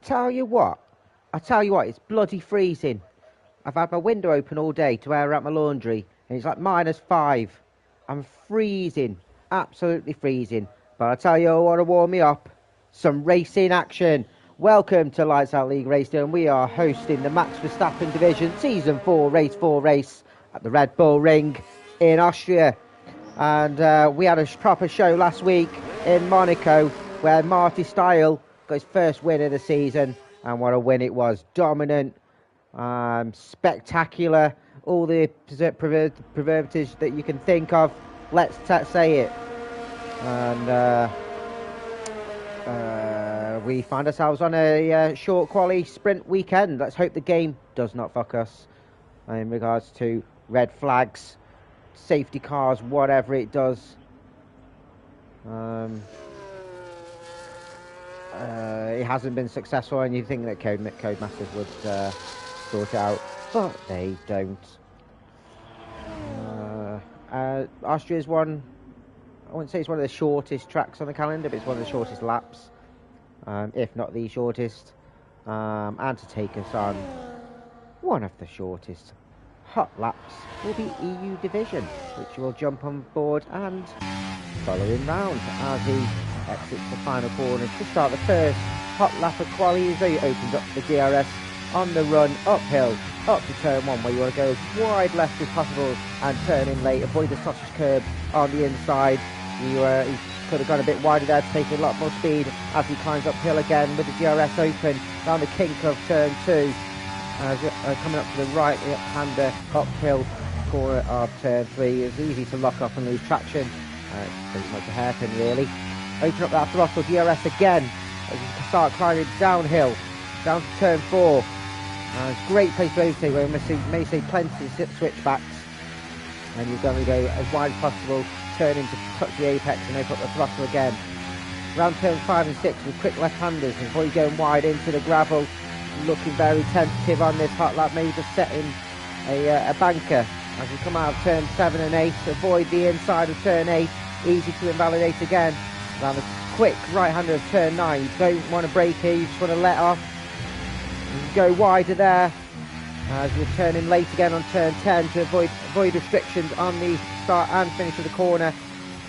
tell you what, it's bloody freezing. I've had my window open all day to air out my laundry, and it's like -5. I'm freezing, absolutely freezing. But I tell you, I want to warm me up. Some racing action. Welcome to Lights Out League Racing, and we are hosting the Max Verstappen Division Season 4 race at the Red Bull Ring in Austria. And we had a proper show last week in Monaco, where Marty Style got his first win of the season, and what a win it was. Dominant, spectacular, all the preservatives that you can think of. Let's say it. And we find ourselves on a short quali sprint weekend. Let's hope the game does not fuck us in regards to red flags, safety cars, whatever it does. It hasn't been successful, and you think that Codemasters would sort it out, but they don't. Austria's one, I wouldn't say it's one of the shortest tracks on the calendar, but it's one of the shortest laps, if not the shortest, and to take us on one of the shortest hot laps will be EU Division, which will jump on board and follow him round as he exits the final corner to start the first hot lap of quali as he opens up the DRS on the run uphill up to turn 1, where you want to go as wide left as possible and turn in late, avoid the sausage curb on the inside. He could have gone a bit wider there to take a lot more speed as he climbs uphill again with the DRS open down the kink of turn 2. Coming up to the right-hander uphill corner of turn 3. It's easy to lock up and lose traction. It's pretty much a hairpin, really. Open up that throttle, DRS again as you start climbing downhill, down to turn 4. It's a great place to overtake, where we may see plenty of switchbacks. And you're going to go as wide as possible, turn in to touch the apex and open up the throttle again. Around turn 5 and 6 with quick left-handers before you going wide into the gravel. Looking very tentative on this hot lap, maybe just setting a banker as we come out of turn 7 and 8. Avoid the inside of turn 8, easy to invalidate again. Around the quick right-hander of turn 9, you don't want to brake here, you just want to let off. You go wider there as you're turning late again on turn 10 to avoid restrictions on the start and finish of the corner.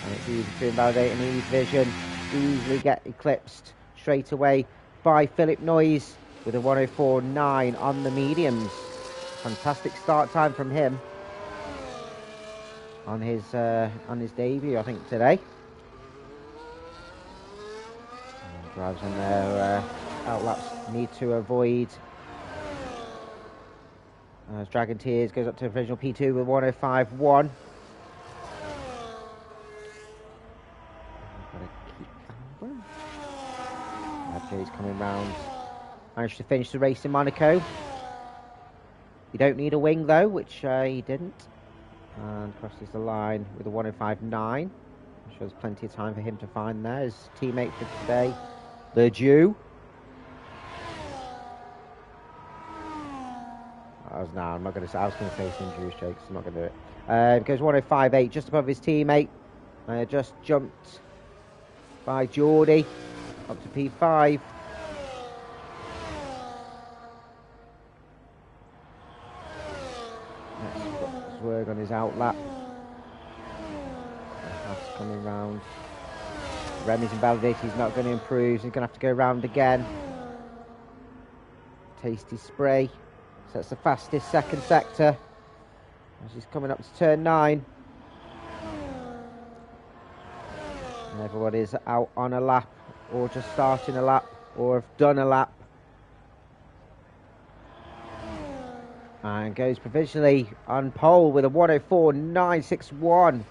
And it's easy to invalidate in the division. Easily get eclipsed straight away by Philip Noyes with a 104.9 on the mediums. Fantastic start time from him on his debut, I think, today. Drives on their outlaps need to avoid. As Dragon Tears goes up to original P2 with 105.1. Jay's coming round. Managed to finish the race in Monaco. You don't need a wing though, which he didn't. And crosses the line with a 105.9. Shows plenty of time for him to find there. His teammate for today, the Jew. I'm not going to say. I was going to say some Jewish jokes. I'm not going to do it. Goes 105.8, just above his teammate. Just jumped by Geordie up to P5. Let's work on his outlap. That's coming round. Remy's invalidated. He's not going to improve. So he's going to have to go round again. Tasty spray. So that's the fastest second sector. As he's coming up to turn 9. And everyone is out on a lap, or just starting a lap, or have done a lap. And goes provisionally on pole with a 104.961.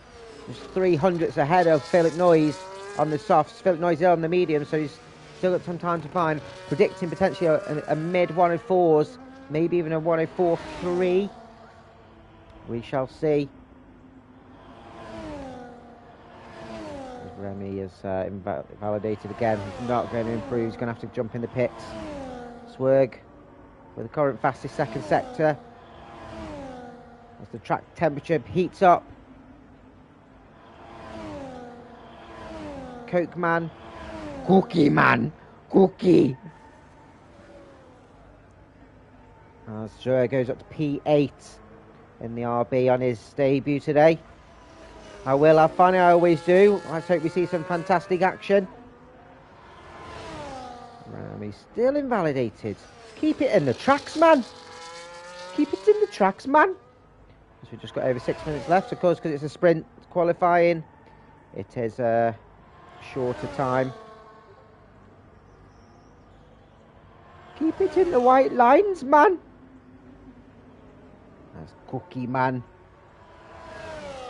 Just 300ths ahead of Philip Noyes on the softs. Philip Noyes on the medium, so he's still got some time to find. Predicting potentially a mid 104s, maybe even a 104.3. We shall see. Remy is invalidated again. He's not going to improve. He's going to have to jump in the pits. Swerg with the current fastest second sector. As the track temperature heats up. Coke Man. Cookie Man. Cookie. As Joe goes up to P8 in the RB on his debut today. I will have fun, I always do. I hope we see some fantastic action. He's still invalidated. Keep it in the tracks, man. Keep it in the tracks, man. So we've just got over 6 minutes left, of course, because it's a sprint qualifying. It is a shorter time. Keep it in the white lines, man. That's Cookie, man.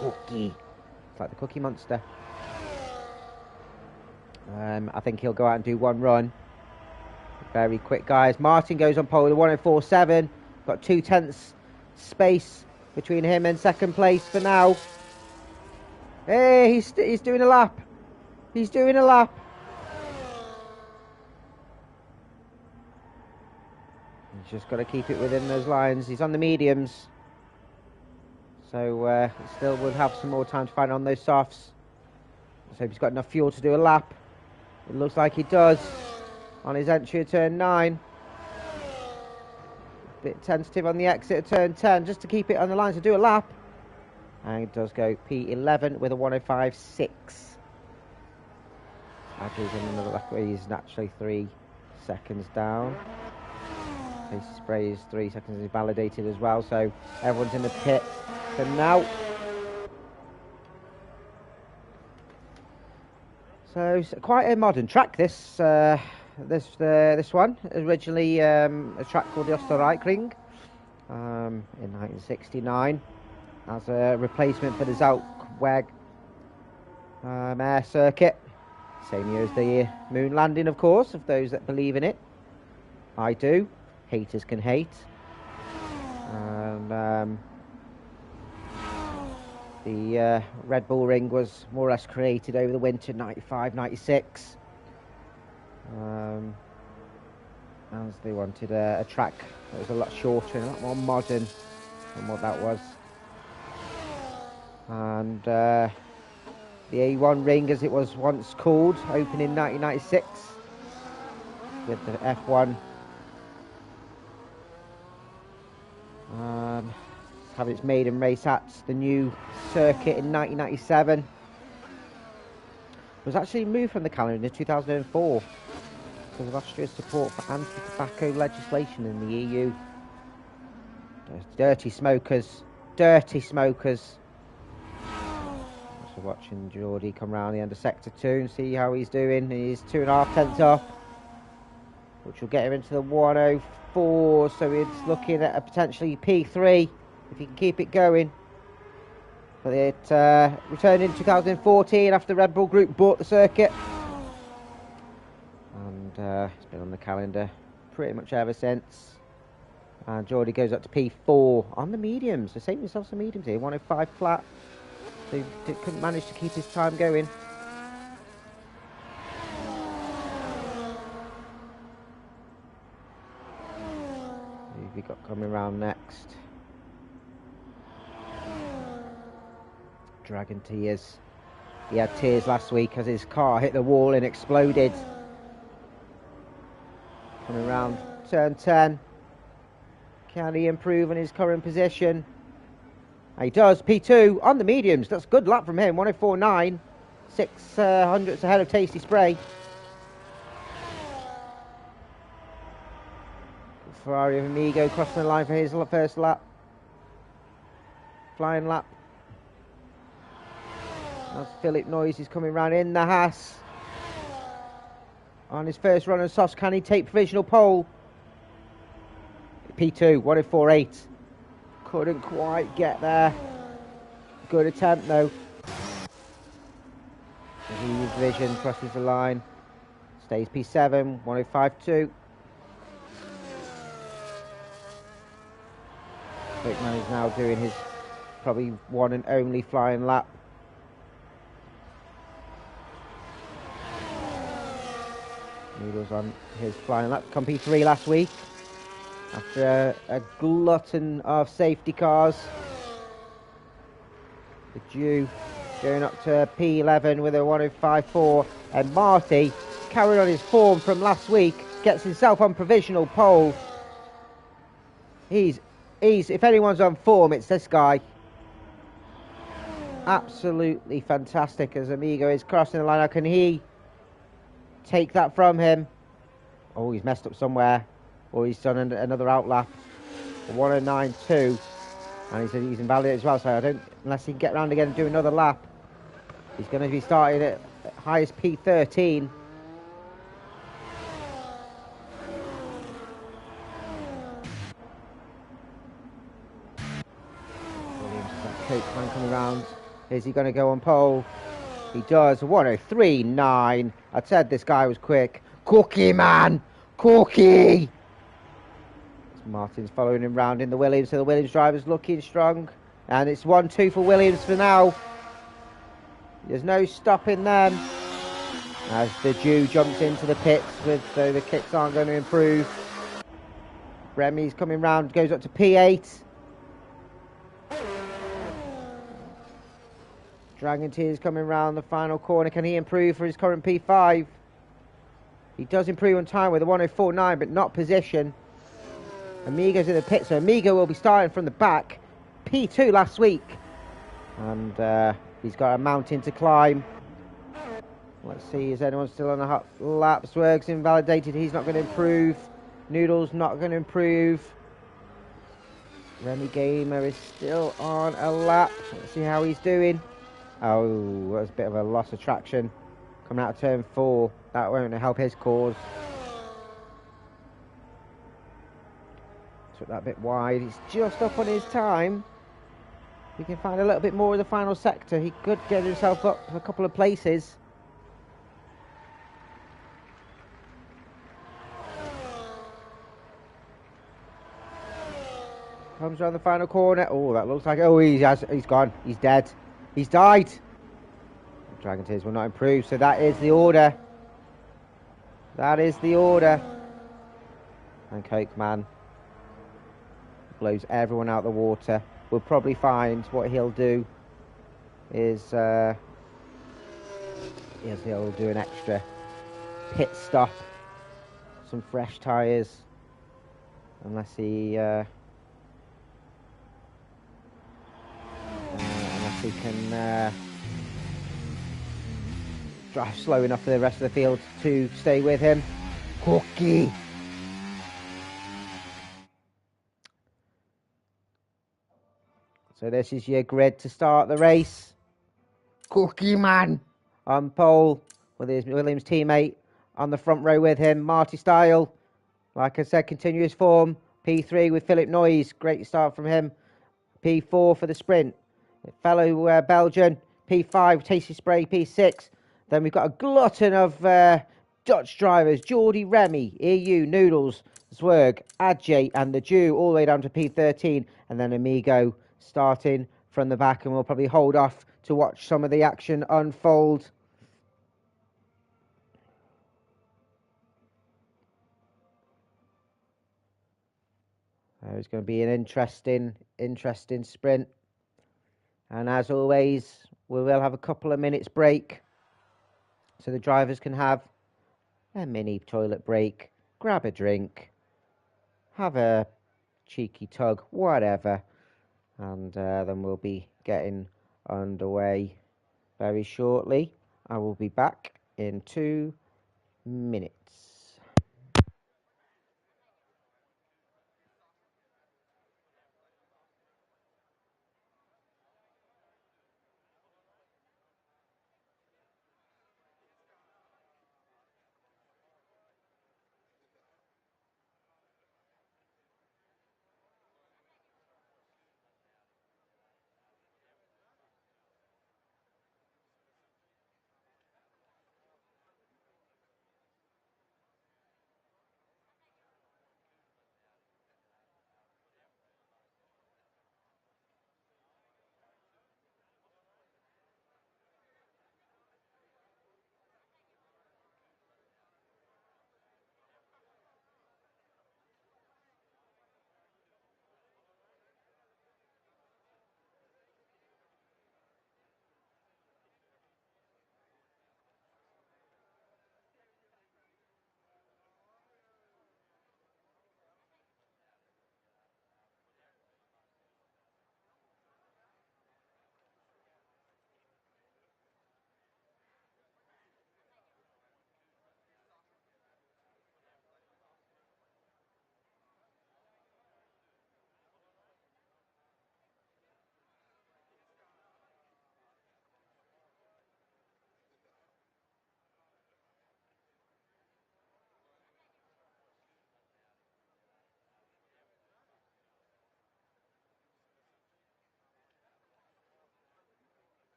Cookie. It's like the Cookie Monster. I think he'll go out and do one run. Very quick, guys. Martin goes on pole with a 1:04.7. Got 2/10 space between him and second place for now. Hey, he's doing a lap. He's doing a lap. He's just got to keep it within those lines. He's on the mediums. So still would have some more time to find on those softs. Let's hope he's got enough fuel to do a lap. It looks like he does on his entry of turn 9. Bit tentative on the exit of turn 10 just to keep it on the line to do a lap. And it does go P11 with a 1:05.6. Adj's in another lap where he's naturally 3 seconds down. Tasty Spray is 3 seconds is validated as well, so everyone's in the pit for now. So it's quite a modern track, this one. Originally a track called the Österreichring in 1969 as a replacement for the Zalkweg air circuit. Same year as the moon landing, of course, of those that believe in it. I do. Haters can hate. And the Red Bull Ring was more or less created over the winter 95, 96. As they wanted a track that was a lot shorter and a lot more modern than what that was. And the A1 Ring, as it was once called, opened in 1996 with the F1 having its maiden race at the new circuit in 1997. It was actually moved from the calendar in 2004 because of Austria's support for anti-tobacco legislation in the EU. Dirty smokers. Dirty smokers. Also watching Geordie come round the end of Sector 2 and see how he's doing. He's 2.5 tenths off, which will get him into the 1:04, so it's looking at a potentially P3 if he can keep it going. But it returned in 2014 after Red Bull Group bought the circuit. And it's been on the calendar pretty much ever since. And Geordie goes up to P4 on the mediums. So saving himself some mediums here, 1:05 flat. So he couldn't manage to keep his time going. Who've we got coming round next? Dragon Tears. He had tears last week as his car hit the wall and exploded. Coming round turn 10. Can he improve on his current position? He does. P2 on the mediums. That's a good lap from him. 1:04.9. 600ths ahead of Tasty Spray. Ferrari of Amigo crossing the line for his first lap. Flying lap. As Philip Noyes is coming round in the Haas. On his first run of softs, can he take provisional pole? P2, 1:04.8. Couldn't quite get there. Good attempt though. His vision crosses the line. Stays P7, 1:05.2. Wickman is now doing his probably one and only flying lap. Noodles on his flying lap. Come P3 last week after a glutton of safety cars. The Jew going up to P11 with a 1:05.4, and Marty, carrying on his form from last week, gets himself on provisional pole. He's if anyone's on form, it's this guy. Absolutely fantastic as Amigo is crossing the line. Now, can he take that from him? Oh, he's messed up somewhere. Or he's done another outlap. 109.2. And he's invalidated as well. So I don't, unless he can get around again and do another lap, he's going to be starting at highest P13. Coach man coming around. Is he going to go on pole? He does. 103.9. I said this guy was quick. Cookie, man! Cookie! Martin's following him round in the Williams. So the Williams driver's looking strong. And it's 1-2 for Williams for now. There's no stopping them. As the Jew jumps into the pits, so the kicks aren't going to improve. Remy's coming round, goes up to P8. Dragon Tears coming round the final corner. Can he improve for his current P5? He does improve on time with a 104.9, but not position. Amigo's in the pit, so Amigo will be starting from the back. P2 last week. And he's got a mountain to climb. Let's see, is anyone still on a hot lap? Swerg's invalidated, he's not going to improve. Noodle's not going to improve. Remy Gamer is still on a lap. Let's see how he's doing. Oh, that was a bit of a loss of traction. Coming out of turn 4. That won't help his cause. Took that a bit wide. He's just up on his time. He can find a little bit more of the final sector. He could get himself up a couple of places. Comes around the final corner. Oh, that looks like... Oh, he's gone. He's dead. He's died. Dragon Tears will not improve. So that is the order. That is the order. And Coke Man blows everyone out the water. We'll probably find what he'll do is he'll do an extra pit stop, some fresh tyres, unless he can drive slow enough for the rest of the field to stay with him. Cookie. So this is your grid to start the race. Cookie Man on pole with his Williams teammate on the front row with him. Marty Style, like I said, continuous form. P3 with Philip Noyes, great start from him. P4 for the sprint. Fellow Belgian, P5, Tasty Spray, P6. Then we've got a glutton of Dutch drivers. Geordie, Remy, EU, Noodles, Zwerg, Adjay and the Jew all the way down to P13. And then Amigo starting from the back, and we'll probably hold off to watch some of the action unfold. It's going to be an interesting sprint. And as always, we will have a couple of minutes break so the drivers can have a mini toilet break, grab a drink, have a cheeky tug, whatever. And then we'll be getting underway very shortly. I will be back in 2 minutes.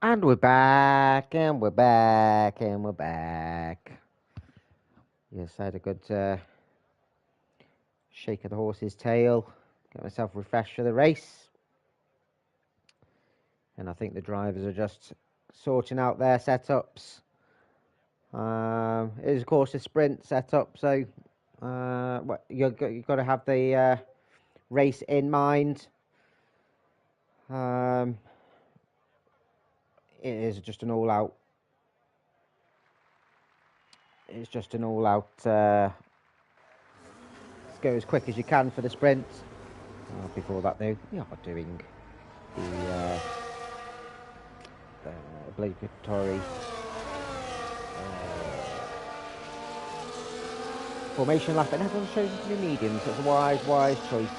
And we're back, and we're back, and we're back. Yes, I had a good shake of the horse's tail, get myself refreshed for the race. And I think the drivers are just sorting out their setups. It is, of course, a sprint setup, so you've got to have the race in mind. It is just an all-out. It's just an all-out. Let's go as quick as you can for the sprint. Before that, though, we are doing the obligatory formation lap, and everyone shows it to be mediums. It's a wise choice.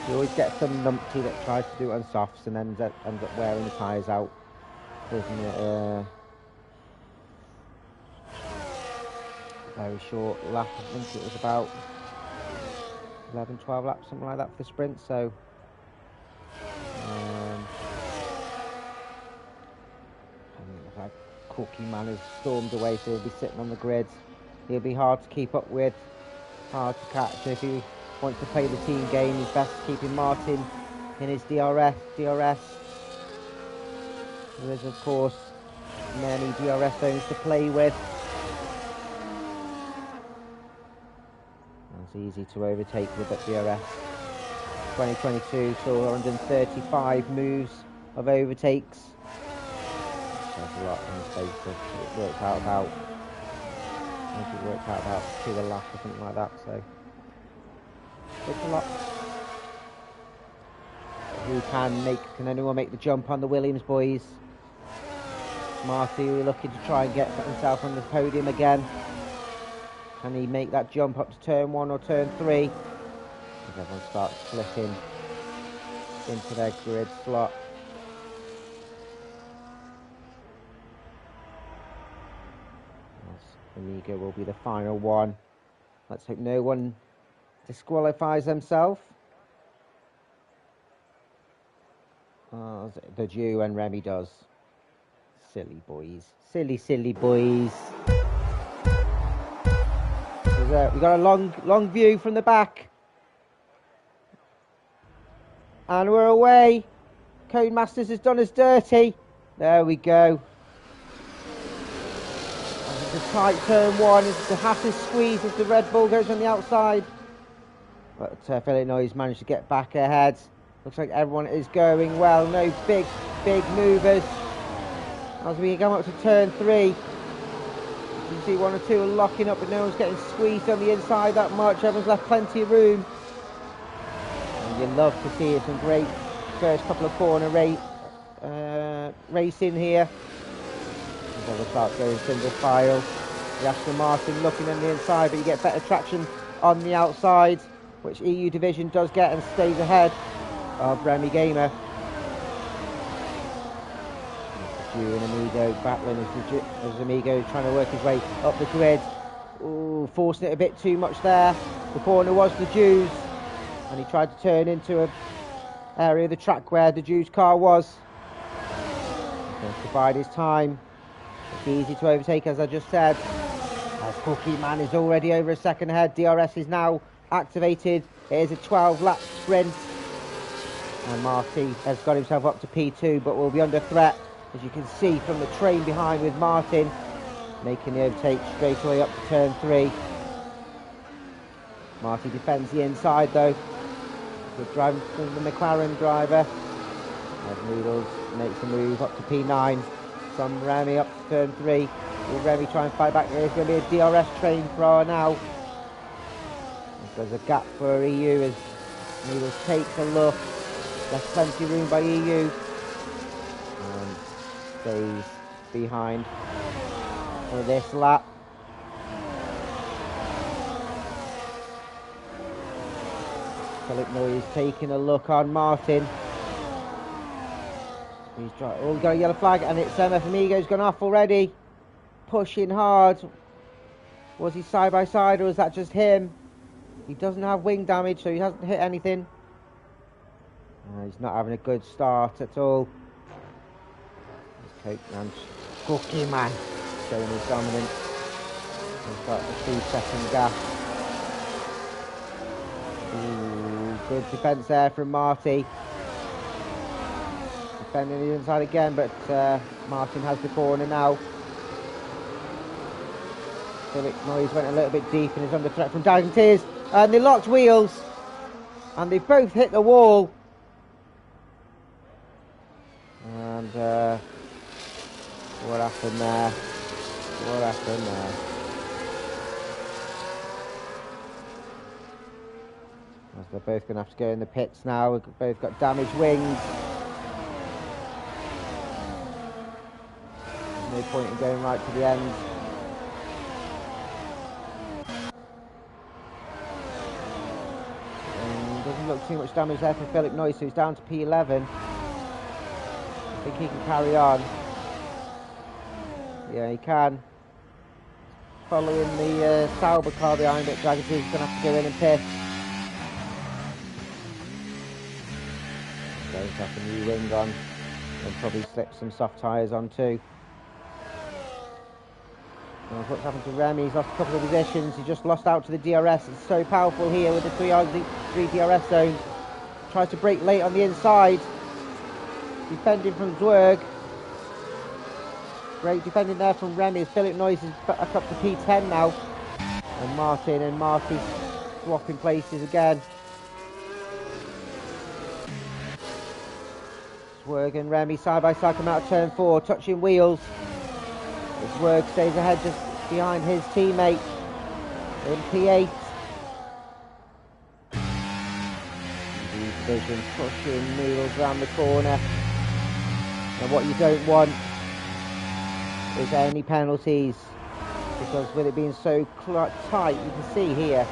You always get some numpty that tries to do it on softs and ends up wearing the tyres out, causing a very short lap. I think it was about 11, 12 laps, something like that for the sprint. So that Cookie man has stormed away, so he'll be sitting on the grid. He'll be hard to keep up with, hard to catch. If he wants to play the team game, he's best keeping Martin in his DRS. There is, of course, many DRS zones to play with. It's easy to overtake with that DRS. 2022 saw 135 moves of overtakes. That's a lot in the space of, it works out about, I think it works out about 2 a lap or something like that, so it's a lot. Can anyone make the jump on the Williams boys? Marty looking to try and get himself on the podium again. Can he make that jump up to turn 1 or turn 3? As everyone starts flipping into their grid slot. Amigo will be the final one. Let's hope no one disqualifies themselves. The Jew and Remy does. Silly boys. Silly boys. We've got a long view from the back. And we're away. Codemasters has done us dirty. There we go. It's a tight turn 1. It's the Hatters squeeze as the Red Bull goes on the outside. But Illinois managed to get back ahead. Looks like everyone is going well. No big movers. As we come up to turn 3, you can see 1 or 2 are locking up, but no one's getting squeezed on the inside that much. Everyone's left plenty of room. And you love to see it. Some great first couple of corner racing here. As they start going single file. The Aston Martin looking on the inside, but you get better traction on the outside, which EU Division does get and stays ahead of Remy Gamer. Jew and Amigo battling as Amigo trying to work his way up the grid. Ooh, forcing it a bit too much there. The corner was the Jew's, and he tried to turn into an area of the track where the Jew's car was. He's going to bide his time. It's easy to overtake, as I just said. As Cookie Man is already over a second ahead. DRS is now activated. It is a 12-lap sprint. And Marty has got himself up to P2, but will be under threat, as you can see from the train behind, with Martin making the overtake straight away up to turn 3. Marty defends the inside though. Good driving from the McLaren driver. As Noodles makes a move up to P9. From Remy up to turn 3. Will Remy try and fight back? There's going to be a DRS train thrower now. There's a gap for EU as Noodles takes a look. There's plenty of room by EU. And stays behind for this lap. Philip Noyes taking a look on Martin. He's got a yellow flag, and it's MF Amigo's gone off already. Pushing hard. Was he side by side, or was that just him? He doesn't have wing damage, so he hasn't hit anything. He's not having a good start at all. Coke and Cookie Man showing his dominance. He's got the 3-second gap. Ooh, good defence there from Marty. Defending the inside again, but Martin has the corner now. Philip Noyes went a little bit deep and is under threat from Dragon Tears. And they locked wheels. And they both hit the wall. And what happened there? What happened there? As they're both going to have to go in the pits now. We've both got damaged wings. No point in going right to the end. And doesn't look too much damage there for Philip Noyes, so he's down to P11. I think he can carry on. Yeah, he can. Following the Sauber car behind it, Dragon Tears is going to have to go in and pit. Going to have a new wing on and probably slip some soft tyres on too. And what's happened to Remy? He's lost a couple of positions. He just lost out to the DRS. It's so powerful here with the three DRS zones. Tries to brake late on the inside. Defending from Zwerg. Great defending there from Remy. Philip Noyes is back up to P10 now. And Martin and Marty swapping places again. Zwerg and Remy side by side come out of turn 4, touching wheels. Zwerg stays ahead just behind his teammate in P8. Division pushing Noodles around the corner. And what you don't want is any penalties, because with it being so tight, you can see here,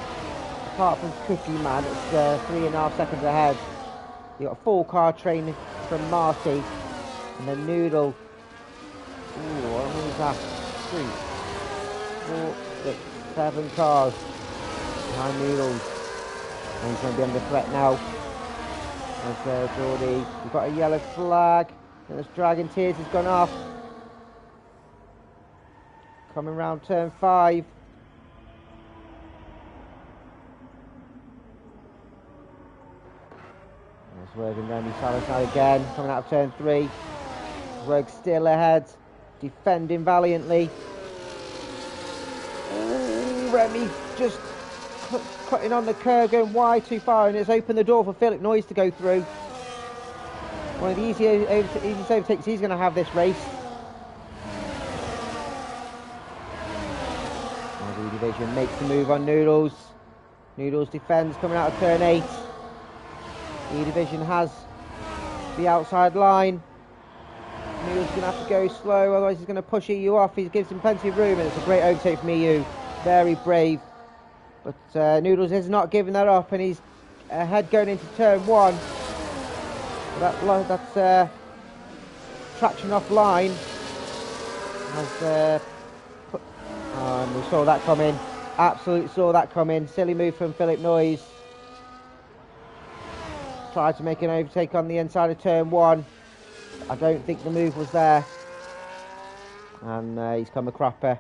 apart from Cookie Man, it's 3.5 seconds ahead. You've got a full car train from Marty, and then Noodle. Ooh, what many is that? 3, 4, 6, 7 cars behind Noodles. And he's going to be under threat now. As there's already, we've got a yellow flag, and this Dragon Tears has gone off. Coming round turn 5. Zwerg and Remy side again, coming out of turn 3. Zwerg still ahead, defending valiantly. Remy just cutting on the curve, going wide too far, and it's opened the door for Philip Noyes to go through. One of the easiest overtakes he's going to have this race. MVD Division makes the move on Noodles. Noodles defends coming out of turn 8. E-Division has the outside line. Noodles going to have to go slow, otherwise he's going to push EU off. He gives him plenty of room, and it's a great overtake from EU. Very brave. But Noodles is not giving that up, and he's ahead going into turn 1. That's traction offline. We saw that coming. Absolutely saw that coming. Silly move from Philip Noyes. Tried to make an overtake on the inside of turn 1. I don't think the move was there. And he's come a cropper.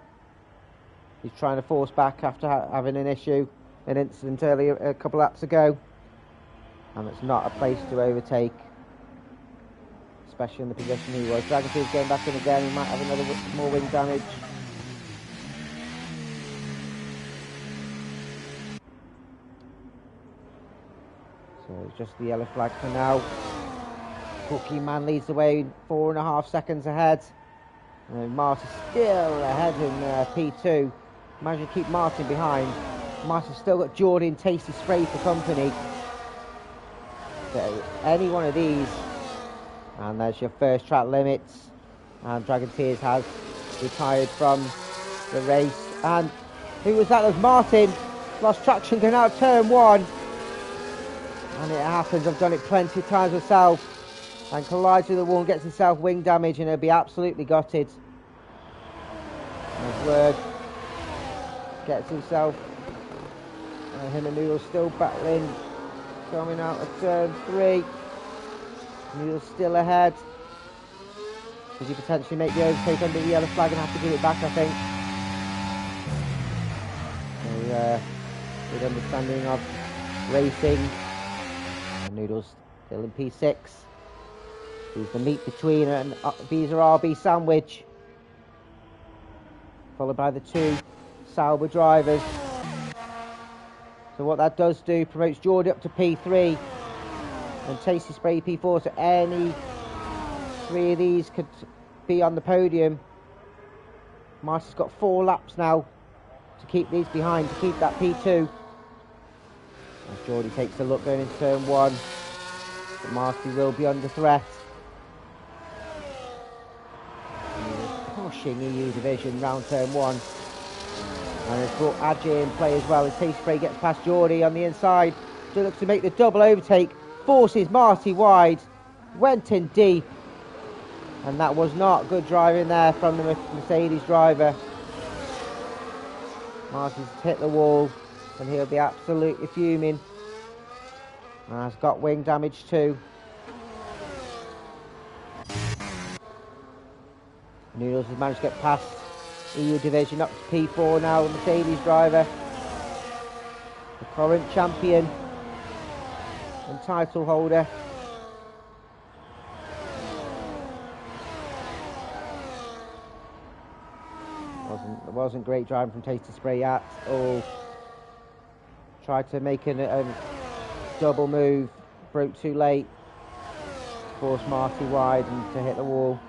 He's trying to force back after having an incident earlier, a couple laps ago. And it's not a place to overtake, especially in the position he was. Dragon Tears going back in again. He might have another more wing damage. So it's just the yellow flag for now. Cookie Man leads the way, 4.5 seconds ahead. And Martin's still ahead in P2. Managed to keep Martin behind. Martin's still got Jordan Tasty Spray for company. So any one of these, and there's your first track limits. And Dragon Tears has retired from the race. And who was that? It was Martin. Lost traction going out of turn 1. And it happens. I've done it plenty of times myself. And collides with the wall and gets himself wing damage, and he'll be absolutely gutted. And Zwerg gets himself, him and Noodle still battling, coming out of turn 3. Noodle's still ahead. Does he potentially make the overtake under the yellow flag and have to give it back, I think? So, good understanding of racing. And Noodles still in P6. He's the meat between an Visa RB sandwich. Followed by the two Sauber drivers. So what that does do, promotes Geordie up to P3. And Tasty Spray P4, so any three of these could be on the podium. Marty's got 4 laps now to keep these behind, to keep that P2. As Geordie takes a look going into turn 1. But Marty will be under threat. Pushing EU division round turn 1. And it's brought Ajay in play as well as Tasty Spray gets past Geordie on the inside. Still looks to make the double overtake. Forces Marty wide. Went in deep. And that was not good driving there from the Mercedes driver. Marty's hit the wall and he'll be absolutely fuming. And has got wing damage too. Noodles has managed to get past EU division up to P4 now. The Mercedes driver, the current champion and title holder. It wasn't great driving from Tasty Spray at all. Tried to make a double move, broke too late, forced Marty wide and to hit the wall.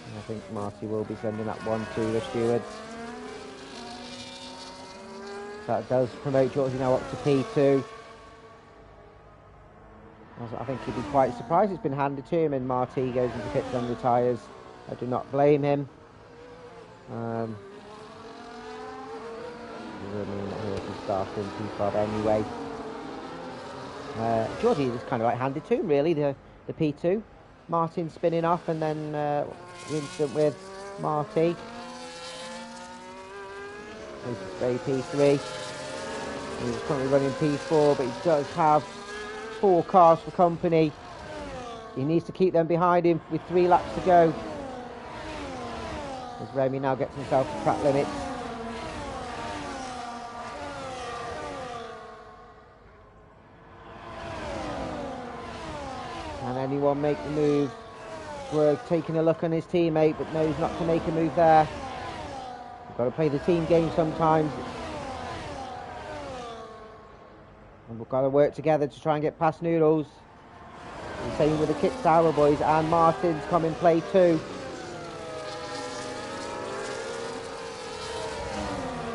And I think Marty will be sending that one to the stewards. That does promote Georgie now up to P2. I think he'd be quite surprised it's been handed to him and Marty goes into pits and retires. I do not blame him. Start in P5 anyway. Geordie is kind of like handed to him really, the P2. Martin spinning off and then the incident with Marty. He's P3. He's currently running P4, but he does have 4 cars for company. He needs to keep them behind him with 3 laps to go. As Remy now gets himself to track limits. Can anyone make the move? We're taking a look on his teammate, but knows not to make a move there. We've got to play the team game sometimes. And we've got to work together to try and get past Noodles. The same with the Kit Sauer boys, and Martin's come in play too.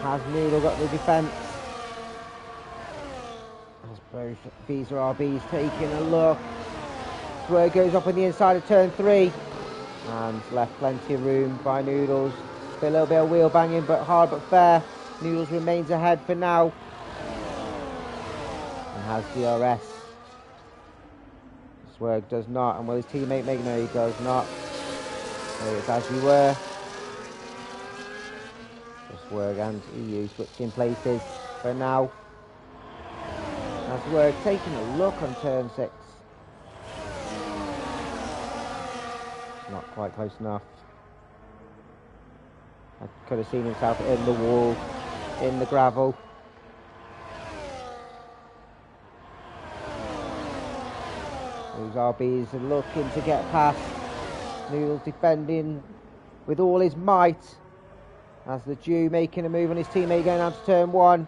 Has Noodle got the defence? As both Visa RB's taking a look. Swerve goes up on the inside of turn 3. And left plenty of room by Noodles. A little bit of wheel banging, but hard but fair. Noodles remains ahead for now. And has DRS. Swerve does not. And will his teammate make? No, he does not. So it's as you were. Swerve and EU switching places for now. As Swerve taking a look on turn 6. Not quite close enough. I could have seen himself in the wall, in the gravel. Those RBs are looking to get past. Noodles defending with all his might. As the Jew making a move on his teammate going down to turn 1.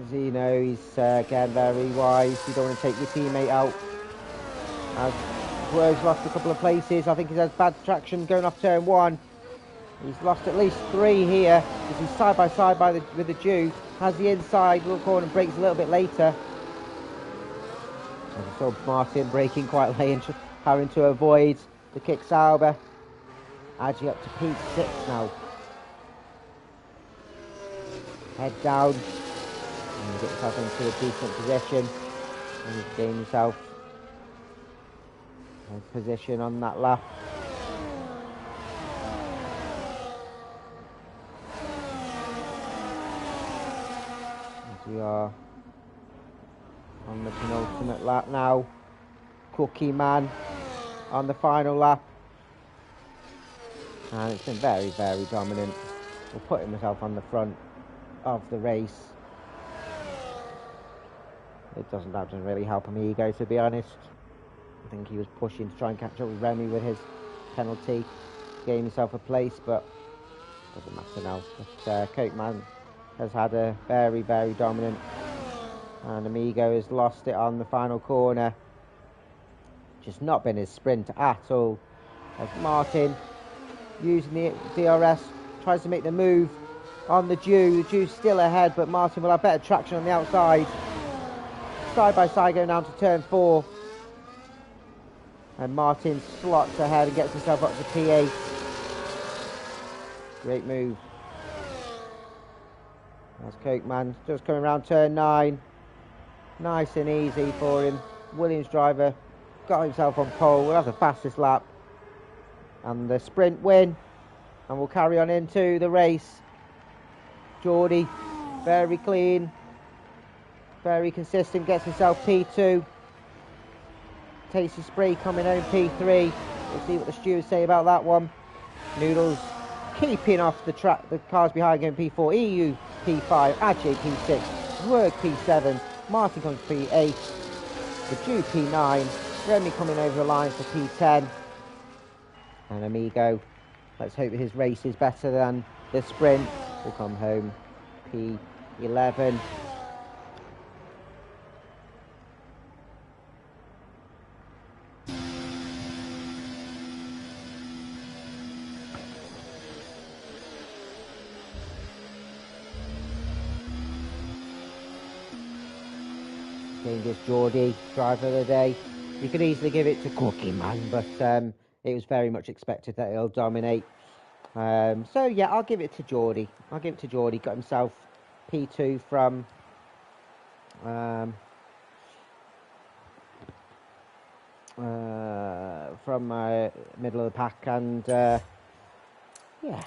As you know, he's again very wise. You don't want to take your teammate out. As Swerve's lost a couple of places. I think he's had bad traction going off turn 1. He's lost at least 3 here. As he's side by side with the Jew. Has the inside little corner and brakes a little bit later. And I saw Martin braking quite late and having to avoid the kick Sauber. Actually up to P6 now. Head down. And get himself into a decent position. And he's gained himself a position on that lap. As we are on the penultimate lap now. Cookie Man on the final lap. And it's been very, very dominant. We're putting myself on the front of the race. That doesn't really help Amigo, to be honest. I think he was pushing to try and catch up with Remy with his penalty, gave himself a place, but doesn't matter now. But Cokeman has had a very, very dominant, and Amigo has lost it on the final corner. Just not been his sprint at all. As Martin, using the DRS, tries to make the move on the Jew. The Jew's still ahead, but Martin will have better traction on the outside. Side by side going down to turn 4. And Martin slots ahead and gets himself up to P8. Great move. That's Cokeman just coming around turn 9. Nice and easy for him. Williams driver got himself on pole. We'll have the fastest lap. And the sprint win. And we'll carry on into the race. Geordie, very clean. Very consistent. Gets himself P2. Tasty Spree coming home P3. We'll see what the stewards say about that one. Noodles keeping off the track. The cars behind going P4. EU P5. Ajay P6. Zwerg P7. Martin comes P8. The Jew P9. Remy coming over the line for P10. And Amigo, let's hope his race is better than the sprint. Will come home P11. Dangerous Geordie, driver of the day. You could easily give it to Cookie Man, but it was very much expected that he'll dominate. So yeah, I'll give it to Geordie. Got himself P2 from middle of the pack, and yeah,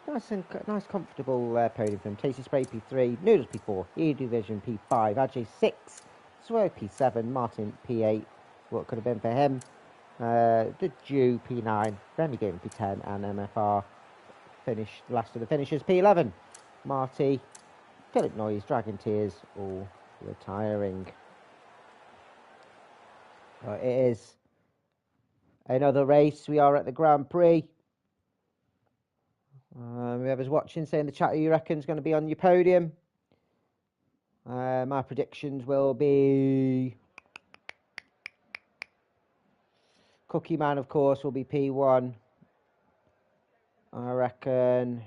nice comfortable podium for him. Tasty Spray P3, Noodles P4, E Division P5, Ajay 6, Swerve P7, Martin P8. What could have been for him? The Jew P9, Remy Game P10, and MFR finished last of the finishers P11. Marty, Philip Noyes, Dragon Tears, all retiring. It is another race. We are at the Grand Prix. Whoever's watching, say in the chat who you reckon is going to be on your podium. My predictions will be Cookie Man, of course, will be P1. I reckon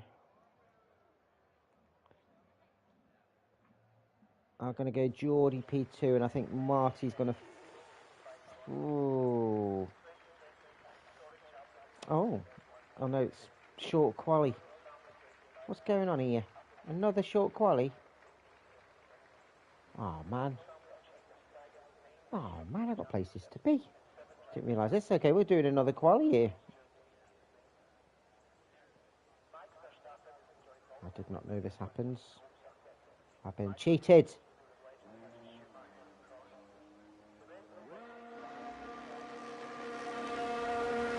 I'm going to go Geordie P2, and I think Marty's going to... Oh, no, it's short quali. What's going on here? Another short quali? Oh, man, I've got places to be. Didn't realise this. Okay, we're doing another quali here. I did not know this happens. I've been cheated.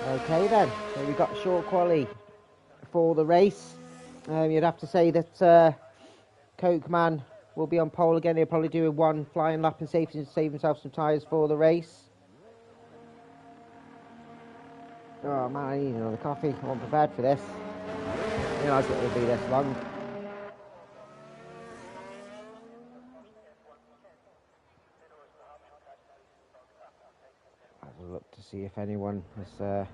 Okay then, so we've got short quali for the race. You'd have to say that Cokeman will be on pole again. He'll probably do a one flying lap and save himself some tyres for the race. Oh man, I need another coffee. I wasn't prepared for this. I didn't realise it would be this long. I'll look to see if anyone has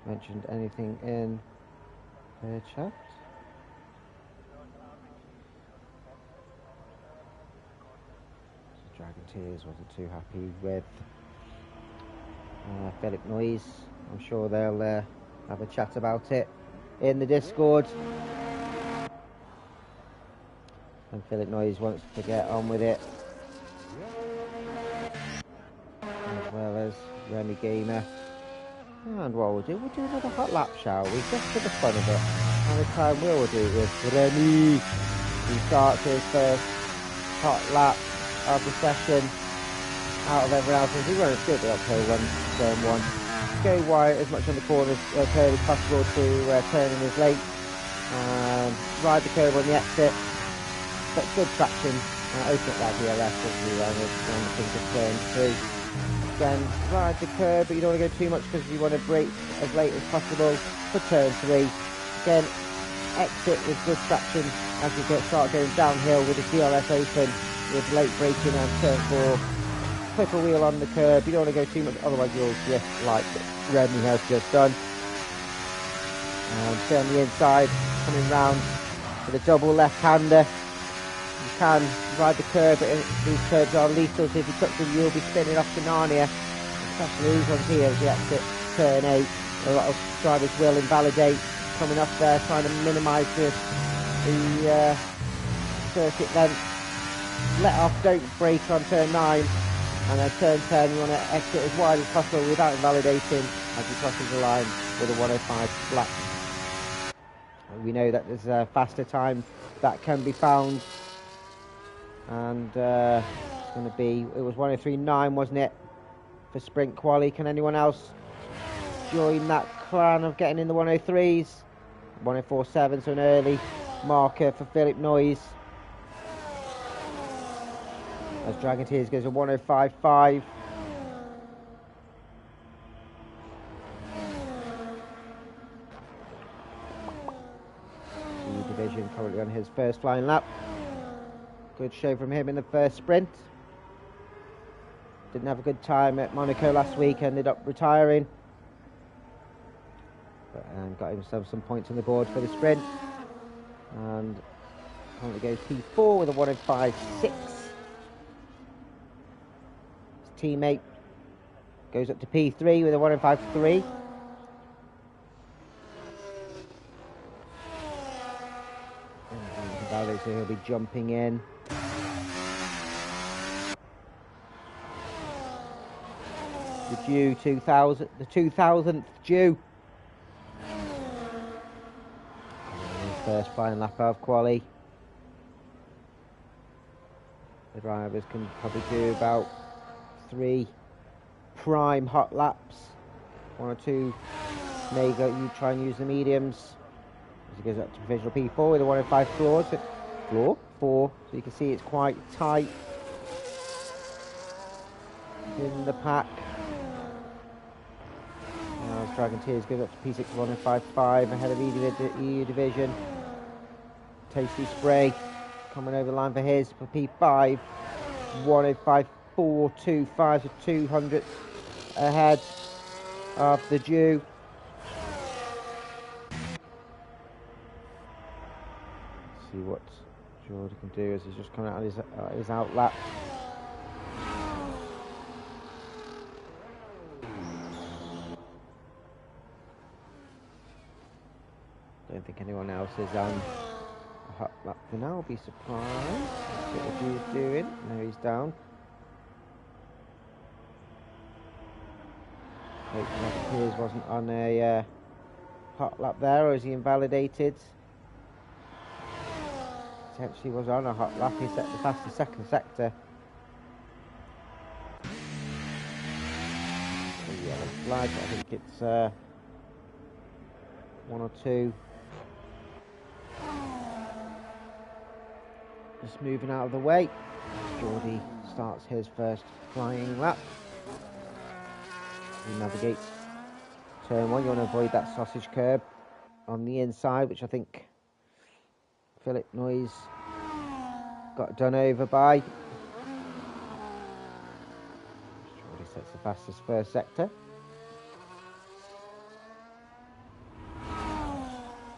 mentioned anything in the chat. Dragon Tears wasn't too happy with Philip Noyes. I'm sure they'll have a chat about it in the Discord. And Philip Noyes wants to get on with it, as well as Remy Gamer. And what we'll do another hot lap, shall we? Just for the fun of it. And this time we'll do it with Remy. He starts his first hot lap of the session out of everyone else. He won't still be up pole one, turn 1. go wide as much on the corners curve as possible to turn in his late. Ride the curve on the exit, but good traction. Open up that DRS as you around the things of turn 3. Again, ride the curve, but you don't want to go too much because you want to brake as late as possible for turn 3. Again, exit with good traction as you start going downhill with the DRS open with late braking on turn 4. Clip a wheel on the curb, you don't want to go too much, otherwise you'll drift like Remy has just done. Stay on the inside, coming round with a double left-hander. You can ride the curb, but these curbs are lethal, so if you touch them you'll be spinning off to Narnia, especially these ones here as you exit turn 8. A lot of drivers will invalidate coming off there, trying to minimise the circuit length. Let off, don't brake on turn 9, and then turn 10 you want to exit as wide as possible without invalidating as you cross the line with a 105 flat. We know that there's a faster time that can be found, and it's going to be, it was 103.9 wasn't it for sprint quali. Can anyone else join that clan of getting in the 103s? 104.7, so an early marker for Philip Noyes. As Dragon Tears goes a 105.5. Division currently on his first flying lap. Good show from him in the first sprint. Didn't have a good time at Monaco last week, ended up retiring. But got himself some points on the board for the sprint. And currently goes P4 with a 105.6. His teammate goes up to P3 with a 105.3. So he'll be jumping in. The Jew 2000, the 2000th Jew. His first flying lap of quali. The drivers can probably do about 3 prime hot laps. 1 or 2 may go. You try and use the mediums. As he goes up to provisional P4 with a 105 floor, so you can see it's quite tight in the pack. Now as Dragon Tears goes up to P6 105.5 ahead of EU Division. Tasty Spray coming over the line for his for P5, 105.425, so 200 ahead of the Jew. See what Jordan can do as he's just coming out of his out lap. Don't think anyone else is on a hot lap for now. I'll be surprised. Let's see what he's doing. No, he's down. Piers wasn't on a hot lap there, or is he invalidated? Potentially was on a hot lap. He set the fastest second sector. Yeah, flag. I think it's 1 or 2. Just moving out of the way. Geordie starts his first flying lap. You navigate turn 1. You want to avoid that sausage curb on the inside, which I think Philip Noyes got done over by. Geordie sets the fastest first sector.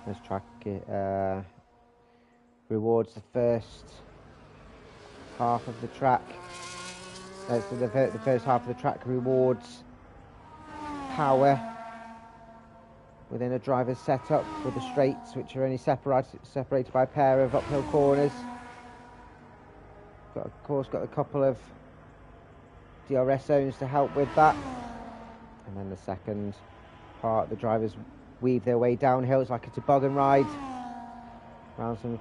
This track rewards the first half of the track. So the first half of the track rewards power within a driver's setup with the straights, which are only separated by a pair of uphill corners. Of course, got a couple of DRS zones to help with that. And then the second part, the drivers weave their way downhill. It's like a toboggan ride around some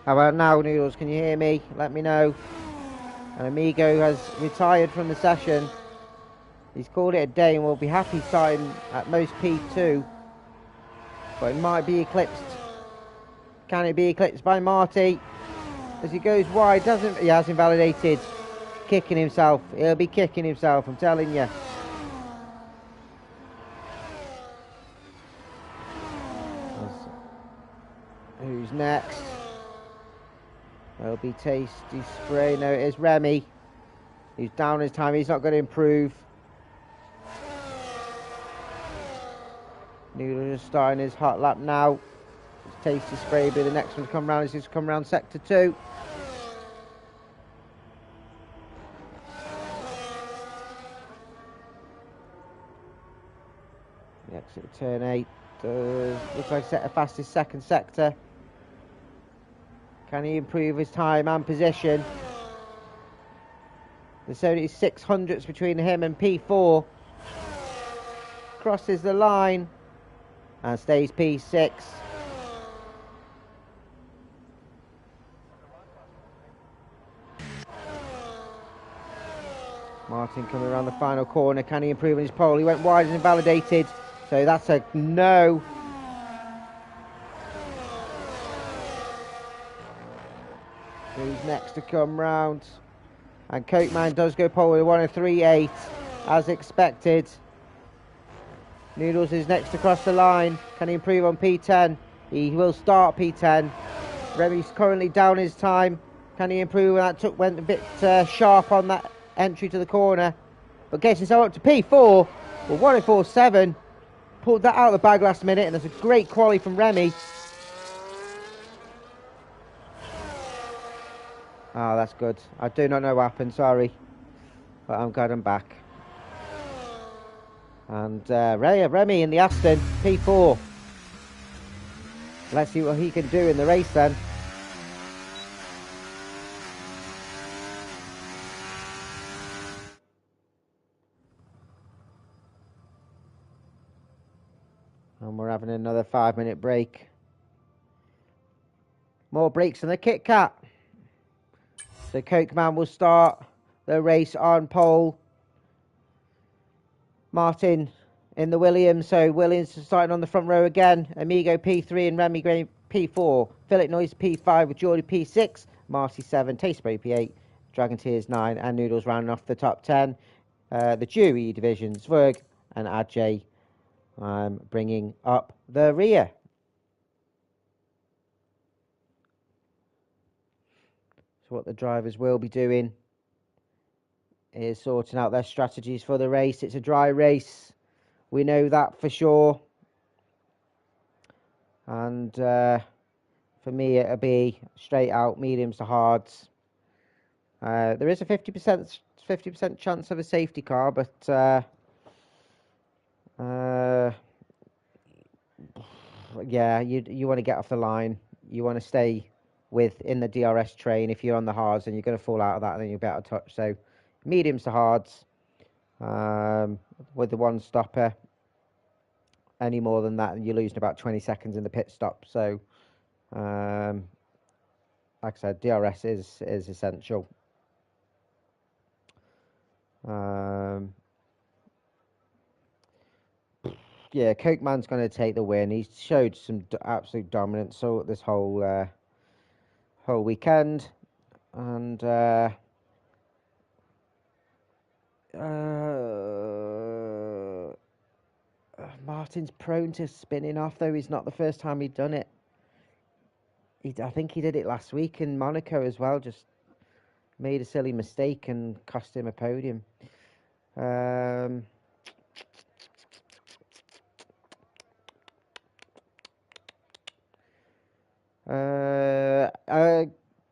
How about now, Noodles? Can you hear me? Let me know. And Amigo has retired from the session. He's called it a day and will be happy starting at most P2. But it might be eclipsed. Can it be eclipsed by Marty? As he goes wide, he has invalidated. Kicking himself. He'll be kicking himself, I'm telling you. Who's next? It'll be Tasty Spray. No, it is Remy. He's down his time. He's not going to improve. Noodles is starting his hot lap now. It's Tasty Spray will be the next one to come round. He's come round sector 2. The exit of turn 8. Looks like set a fastest second sector. Can he improve his time and position? There's only 600ths between him and P4. Crosses the line and stays P6. Martin coming around the final corner. Can he improve on his pole? He went wide and invalidated. So that's a no. Who's next to come round? And Coke Man does go pole with a 1:03.8 as expected. Noodles is next to cross the line. Can he improve on P10? He will start P10. Remy's currently down his time. Can he improve? That went a bit sharp on that entry to the corner. But gets himself up to P4. Well, 1:04.7. Pulled that out of the bag last minute, and that's a great quality from Remy. Oh, that's good. I do not know what happened, sorry. But I'm glad I'm back. And Remy in the Aston, P4. Let's see what he can do in the race then. And we're having another 5-minute break. More breaks than the Kit Kat. So Coke Man will start the race on pole. Martin in the Williams. So Williams starting on the front row again. Amigo P3 and Remy Gray P4. Philip Noyes P5 with Geordie P6. Marty 7. Taste Spray P8. Dragon Tears 9. And Noodles rounding off the top 10. The Dewey division. Zwerg and Ajay bringing up the rear. So what the drivers will be doing is sorting out their strategies for the race. It's a dry race. We know that for sure. And for me, it'll be straight out mediums to hards. There is a 50% chance of a safety car, but yeah, you want to get off the line. You want to stay in the DRS train. If you're on the hards, and you're going to fall out of that, and then you'll be out of touch. So mediums to hards with the one stopper. Any more than that, and you're losing about 20 seconds in the pit stop. So like I said, DRS is essential. Yeah, Coke Man's going to take the win. He's showed some absolute dominance this whole weekend, and Martin's prone to spinning off, though. He's not the first time he'd done it. I think he did it last week in Monaco as well. Just made a silly mistake and cost him a podium.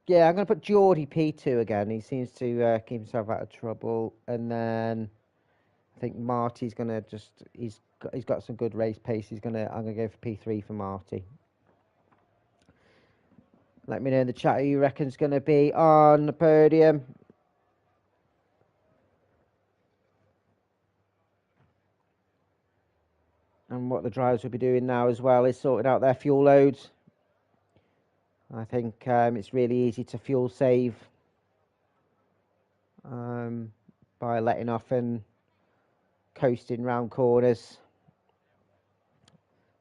Yeah, I'm going to put Geordie P2 again. He seems to keep himself out of trouble. And then I think Marty's going to he's got some good race pace. I'm going to go for P3 for Marty. Let me know in the chat who you reckon's going to be on the podium. And what the drivers will be doing now as well is sorting out their fuel loads. I think it's really easy to fuel save by letting off and coasting round corners,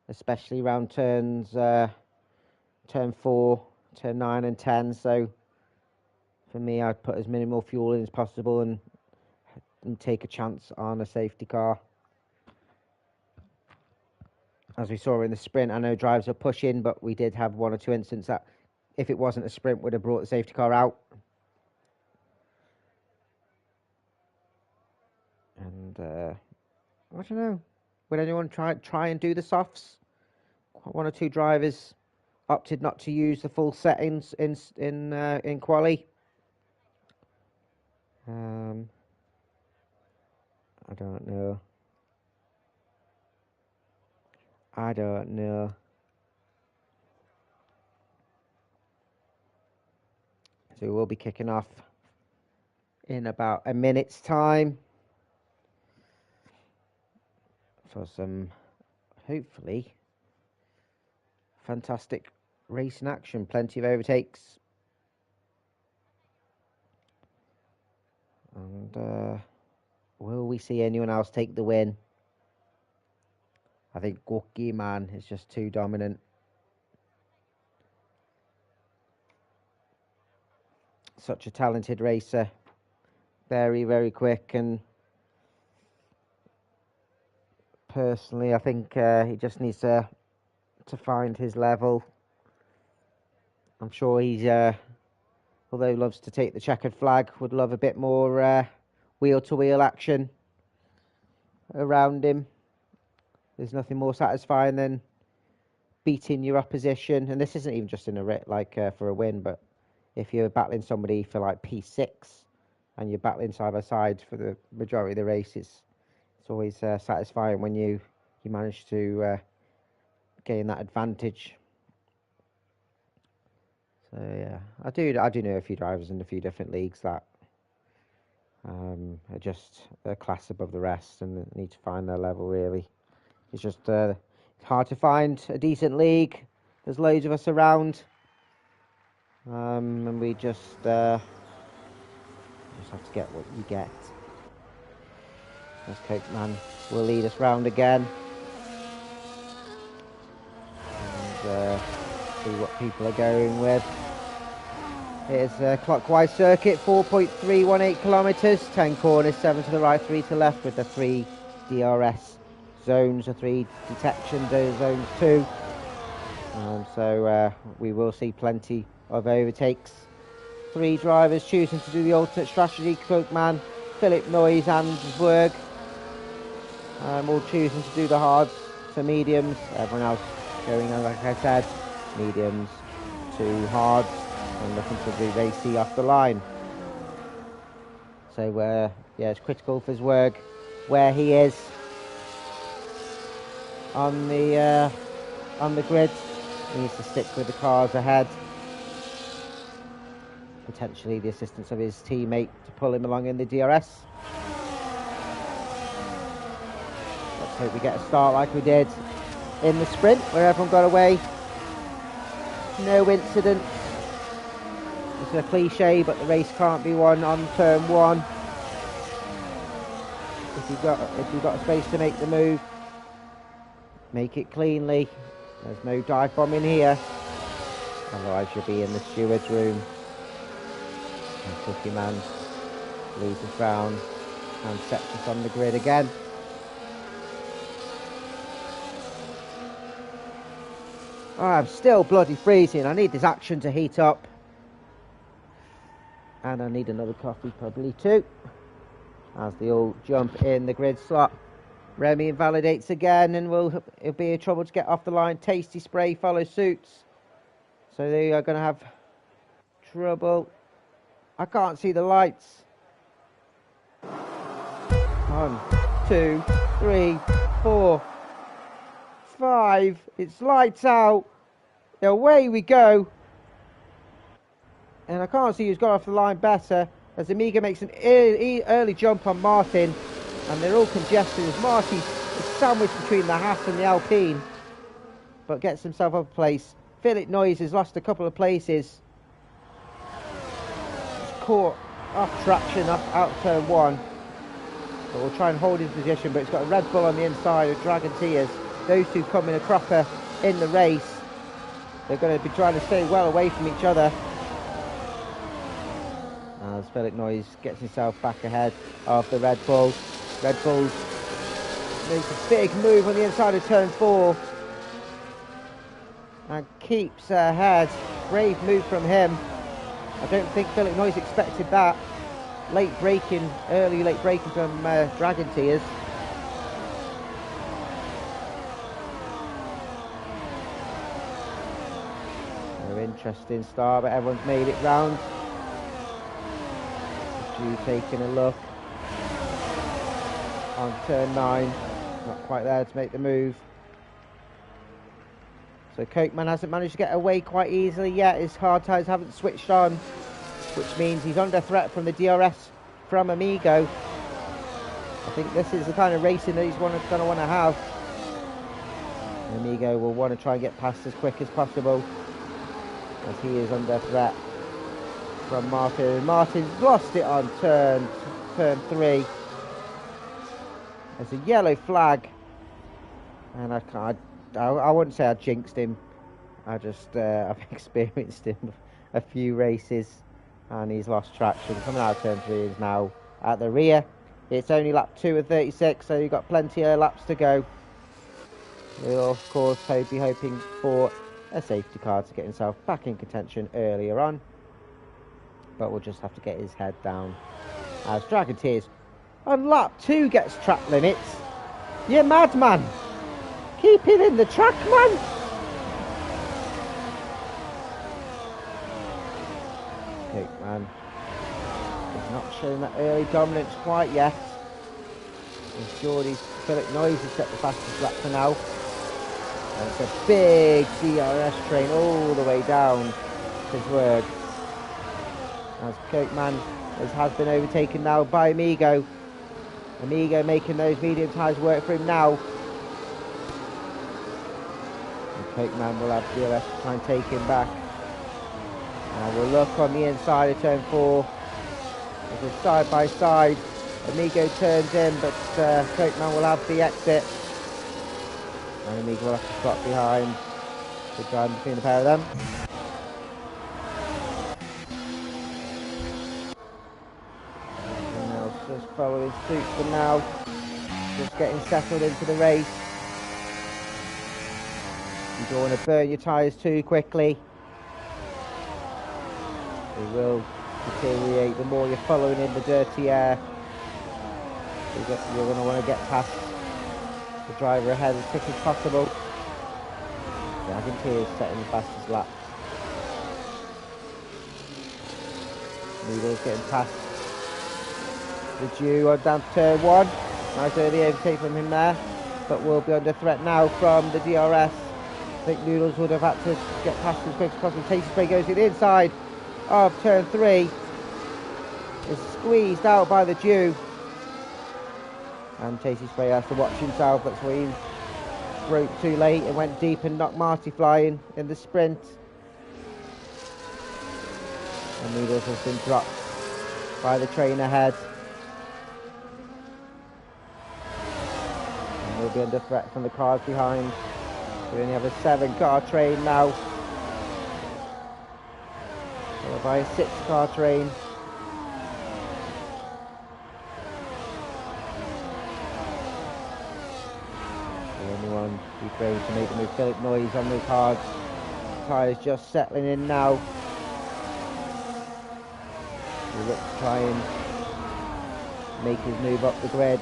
especially round turns, turn 4, turn 9 and 10. So for me, I'd put as minimal fuel in as possible and take a chance on a safety car. As we saw in the sprint, I know drivers are pushing, but we did have 1 or 2 incidents that, if it wasn't a sprint, would have brought the safety car out. And I don't know. Would anyone try and do the softs? 1 or 2 drivers opted not to use the full settings in quali. I don't know. So we'll be kicking off in about a minute's time for some, hopefully, fantastic racing action. Plenty of overtakes. And will we see anyone else take the win? I think Gorky Man is just too dominant. Such a talented racer. Very, very quick, and personally I think he just needs to find his level. I'm sure he's, although he loves to take the checkered flag, would love a bit more wheel-to-wheel action around him. There's nothing more satisfying than beating your opposition, and this isn't even just in a for a win, but if you're battling somebody for like P6 and you're battling side by side for the majority of the race, it's always satisfying when you manage to gain that advantage. So yeah, I do know a few drivers in a few different leagues that are just a class above the rest and need to find their level. Really, it's just hard to find a decent league. There's loads of us around, and we just have to get what you get. This Coke Man will lead us round again, and see what people are going with. Here's a clockwise circuit, 4.318 kilometres, 10 corners, 7 to the right, 3 to the left, with the 3 DRS zones, the 3 detection zones too. So we will see plenty of overtakes. 3 drivers choosing to do the alternate strategy: Cloakman, Philip Noyes and Zwerg. All choosing to do the hards to mediums. Everyone else going, like I said, mediums to hards and looking to be racy off the line. So yeah, it's critical for Zwerg where he is on the grid. He needs to stick with the cars ahead. Potentially the assistance of his teammate to pull him along in the DRS. Let's hope we get a start like we did in the sprint, where everyone got away. No incidents. It's a cliche, but the race can't be won on turn 1. If you've got a space to make the move, make it cleanly. There's no dive bomb in here, otherwise you'll be in the steward's room. And Cookie Man leads us round and sets us on the grid again. Oh, I'm still bloody freezing. I need this action to heat up. And I need another coffee probably too, as they all jump in the grid slot. Remy invalidates again, and it'll be a trouble to get off the line. Tasty Spray follows suit. So they are going to have trouble. I can't see the lights. 1, 2, 3, 4, 5. It's lights out. Away we go. And I can't see who's got off the line better, as Amiga makes an early jump on Martin, and they're all congested as Marty is sandwiched between the Haas and the Alpine, but gets himself up a place. Philip Noyes has lost a couple of places. He's caught off traction out turn 1. But will try and hold his position, but it's got a Red Bull on the inside of Dragon Tears. Those two coming a cropper in the race. They're going to be trying to stay well away from each other. As Philip Noyes gets himself back ahead of the Red Bull. Red Bull makes a big move on the inside of turn 4. And keeps ahead. Brave move from him. I don't think Philip Noyes expected that. Early late braking from Dragon Tears. An interesting start, but everyone's made it round. Drew taking a look on turn 9. Not quite there to make the move. So Cokeman hasn't managed to get away quite easily yet. His hard tyres haven't switched on, which means he's under threat from the DRS from Amigo. I think this is the kind of racing that he's going to want to have. Amigo will want to try and get past as quick as possible, as he is under threat from Martin. Martin's lost it on turn 3. There's a yellow flag, and I wouldn't say I jinxed him. I've experienced him a few races, and he's lost traction. Coming out of turn 3 is now at the rear. It's only lap 2 of 36, so you've got plenty of laps to go. We'll of course be hoping for a safety car to get himself back in contention earlier on, but we'll just have to get his head down as Dragon Tears on lap 2 gets track limits. You madman! Keep it in the track, man! Cokeman is not showing that early dominance quite yet. As Geordie's Philip Noyes has set the fastest lap for now. And it's a big DRS train all the way down to Zwerg. As Cokeman has been overtaken now by Amigo. Amigo making those medium tyres work for him now. And Cokeman will have DRS to try and take him back. And we'll look on the inside of turn 4. It's a side by side. Amigo turns in, but Cokeman will have the exit. And Amigo will have to slot behind. Good drive between the pair of them. Just following suit for now, just getting settled into the race. You don't want to burn your tyres too quickly. They will deteriorate the more you're following in the dirty air. You're going to want to get past the driver ahead as quick as possible. Dragon Tears setting the fastest lap. Needles getting past the Jew on down to turn 1. Nice early overtake from him there, but will be under threat now from the DRS. I think Noodles would have had to get past as quick as possible. Tasty Spray goes to the inside of turn 3. Is squeezed out by the Jew. And Tasty Spray has to watch himself. That's why he broke too late and went deep and knocked Marty flying in the sprint. And Noodles has been dropped by the train ahead. Will be under threat from the cars behind. We only have a 7-car train now, followed by a 6-car train. The only one who's brave to make the move, Philip Noyes on those hard tyres, just settling in now. He'll look to try and make his move up the grid.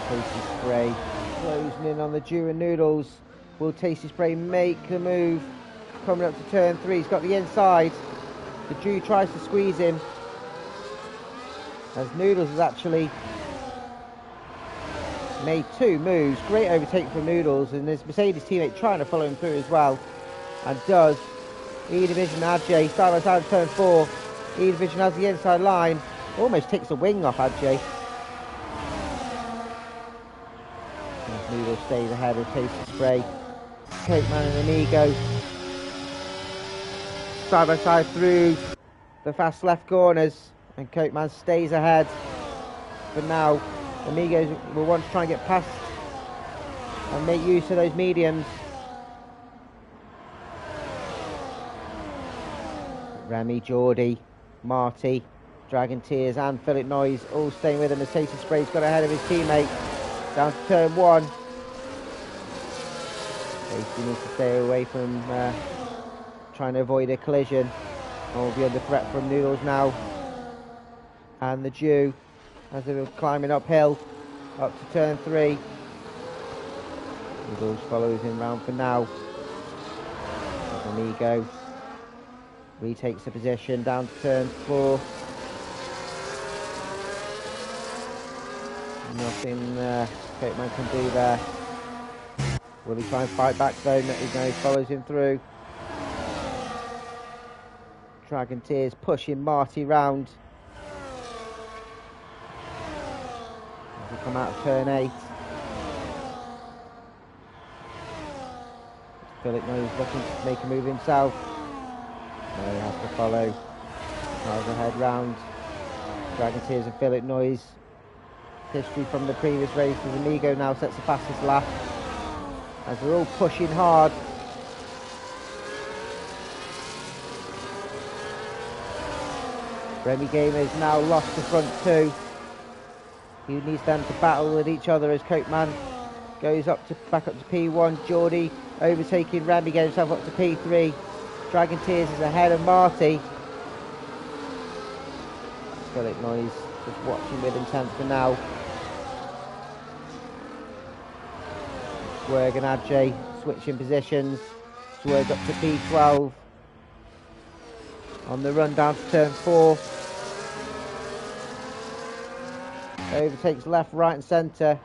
Tasty Spray closing in on the Jew and Noodles. Will Tasty Spray make the move? Coming up to turn 3, he's got the inside. The Jew tries to squeeze him, as Noodles has actually made 2 moves. Great overtake from Noodles, and his Mercedes teammate trying to follow him through as well, and does. E-Division AJ side by side turn 4. E-Division has the inside line. Almost takes the wing off Adjay. Noodle stays ahead of Tasty Spray. Cokeman and Amigo. Side by side through the fast left corners. And Cokeman stays ahead. But now, Amigos will want to try and get past and make use of those mediums. Remy, Geordie, Marty, Dragon Tears and Philip Noyes all staying with him as Tasty Spray's got ahead of his teammate. Down to turn 1. Tasty needs to stay away from trying to avoid a collision. Will be under threat from Noodles now. And the Jew as they were climbing uphill up to turn 3. Noodles follows him round for now. Amigo retakes the position down to turn 4. Nothing Cokeman can do there. Will he try and fight back though? No, he follows him through. Dragon Tears pushing Marty round. As we come out of turn 8. Philip Noyes looking to make a move himself. No, he has to follow. Miles ahead round. Dragon Tears and Philip Noyes. History from the previous race as Amigo now sets the fastest lap. As they're all pushing hard. Remy Gamers now lost the front 2. He needs them to battle with each other as Cokeman goes back up to P1. Geordie overtaking Remy, getting himself up to P3. Dragon Tears is ahead of Marty. Philip Noyes just watching with intent for now. Swerg and Adjay switching positions. Swerg up to P12. On the run down to turn 4. Overtakes left, right and centre.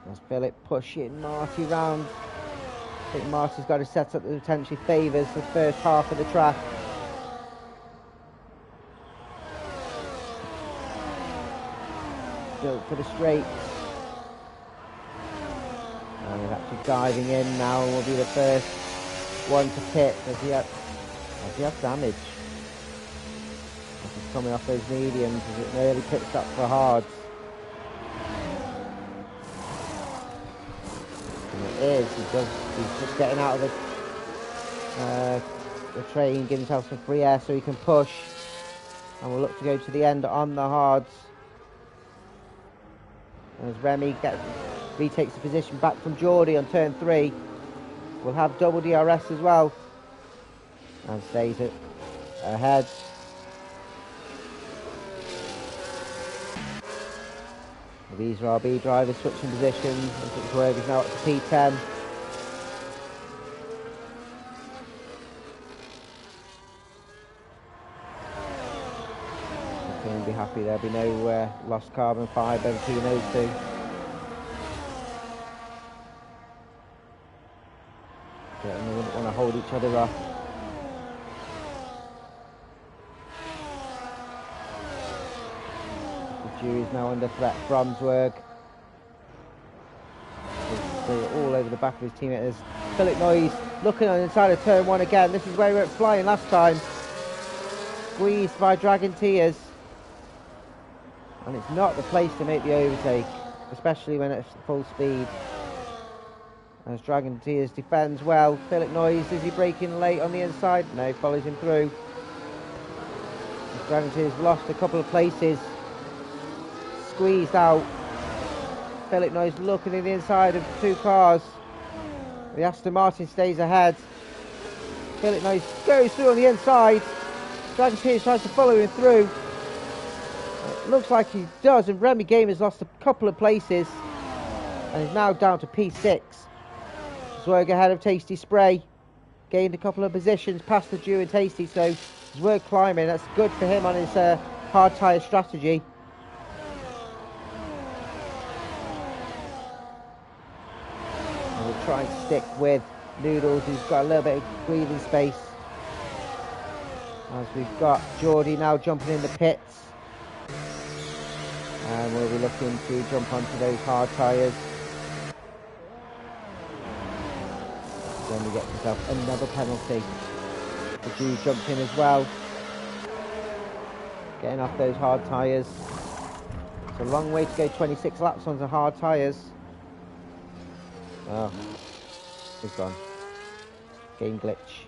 As Philip pushing Marty round. I think Marty's got to set up that potentially favours the first half of the track. Built for the straight. And he's actually diving in now and will be the first one to pit as he has damage. As he's coming off those mediums as it nearly pits up for hards. He's just getting out of the train, giving himself some free air so he can push, and we'll look to go to the end on the hards. As Remy retakes the position back from Geordie on turn 3, we'll have double DRS as well, and stays ahead. These are RB drivers switching positions. Spielberg is now up to P10. Can be happy there'll be no lost carbon fibre between those two. Certainly wouldn't want to hold each other up. Jew is now under threat from Swerg. All over the back of his teammate. There's Philip Noyes looking on the inside of turn 1 again. This is where he went flying last time. Squeezed by Dragon Tears. And it's not the place to make the overtake, especially when it's full speed. As Dragon Tears defends well. Philip Noyes, is he breaking late on the inside? No, follows him through. As Dragon Tears lost a couple of places. Squeezed out. Philip Noyes looking in the inside of 2 cars. The Aston Martin stays ahead. Philip Noyes goes through on the inside. Dragon Tears tries to follow him through. It looks like he does, and Remy Gamers lost a couple of places and is now down to P6. Zwerg ahead of Tasty Spray. Gained a couple of positions past the Jew and Tasty, so Zwerg climbing. That's good for him on his hard tyre strategy. Trying to stick with Noodles, who's got a little bit of breathing space. As we've got Geordie now jumping in the pits. And we'll be looking to jump onto those hard tyres. Then we get yourself another penalty. The Jew jumped in as well. Getting off those hard tyres. It's a long way to go, 26 laps onto hard tyres. Oh, he's gone. Game glitch.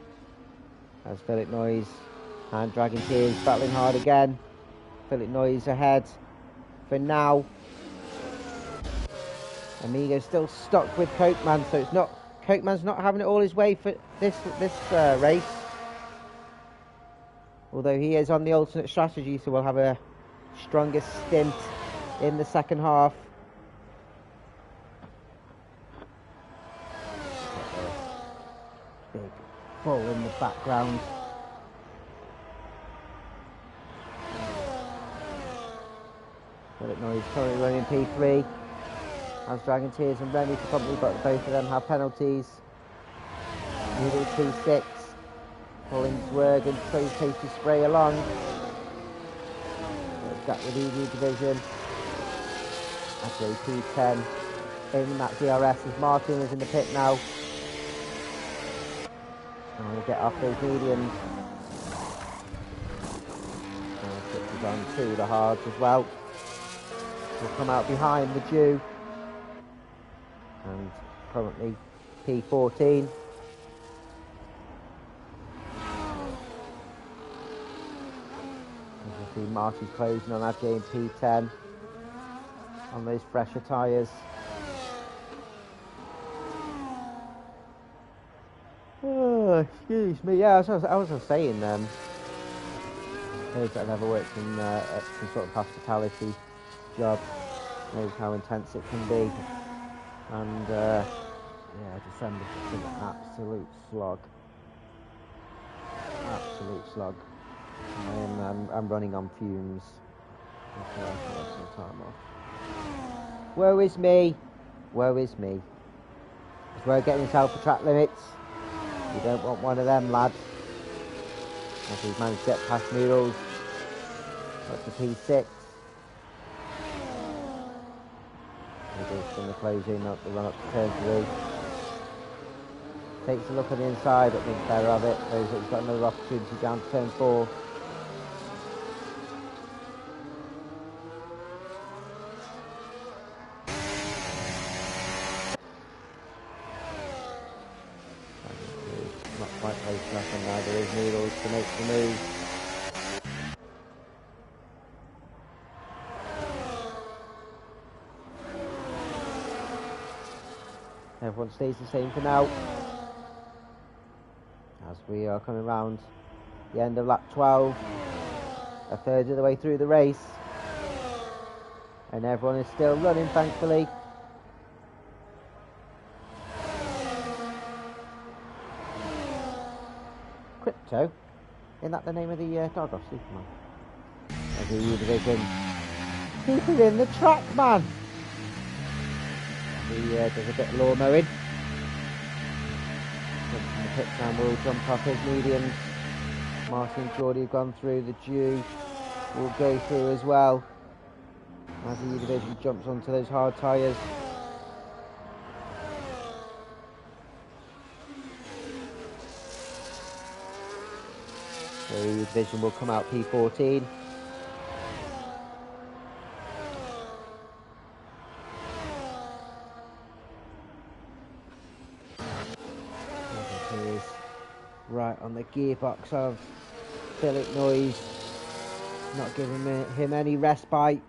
As Philip Noyes and Dragon Tears battling hard again. Philip Noyes ahead for now. Amigo's still stuck with Cokeman, so it's not Cokeman's not having it all his way for this race. Although he is on the alternate strategy, so we'll have a stronger stint in the second half. Big bull in the background. Philip Noyes currently running P3. As Dragon Tears and Remy for company, but both of them have penalties. Middle P6. Hollingsworth and throws Tasty Spray along. Let's get with the division. Actually, P10 in that DRS as Martin is in the pit now. And we'll get off those mediums. And switches on to the hards as well. We'll come out behind the Jew. And currently P14. As you see, Marty's closing on Adjay in P10 on those fresher tyres. Oh, excuse me. Yeah, I was saying, those that have ever worked in some sort of hospitality job knows how intense it can be. And yeah, December's just an absolute slog. Absolute slog. I'm running on fumes. Okay, I'll have some time off. Woe is me. Woe is me. Because we're getting himself for track limits. You don't want one of them, lad. As he's managed to get past Noodles. Up to P6. Noodles going to close in up the run up to turn 3. Takes a look on the inside, but thinks better of it. Knows that he's got another opportunity down to turn 4. Not quite close enough, and neither is Noodles to make the move. Everyone stays the same for now. As we are coming round the end of lap 12, a third of the way through the race, and everyone is still running, thankfully. Crypto, isn't that the name of the dog off Superman? As the U division, keep it in the track, man. He does a bit of lawn mowing. The pit now will jump off his mediums. Martin and Geordie have gone through. The Jew will go through as well. As the U division jumps onto those hard tyres. So the U division will come out P14. Right on the gearbox of Philip Noyes, not giving him any respite,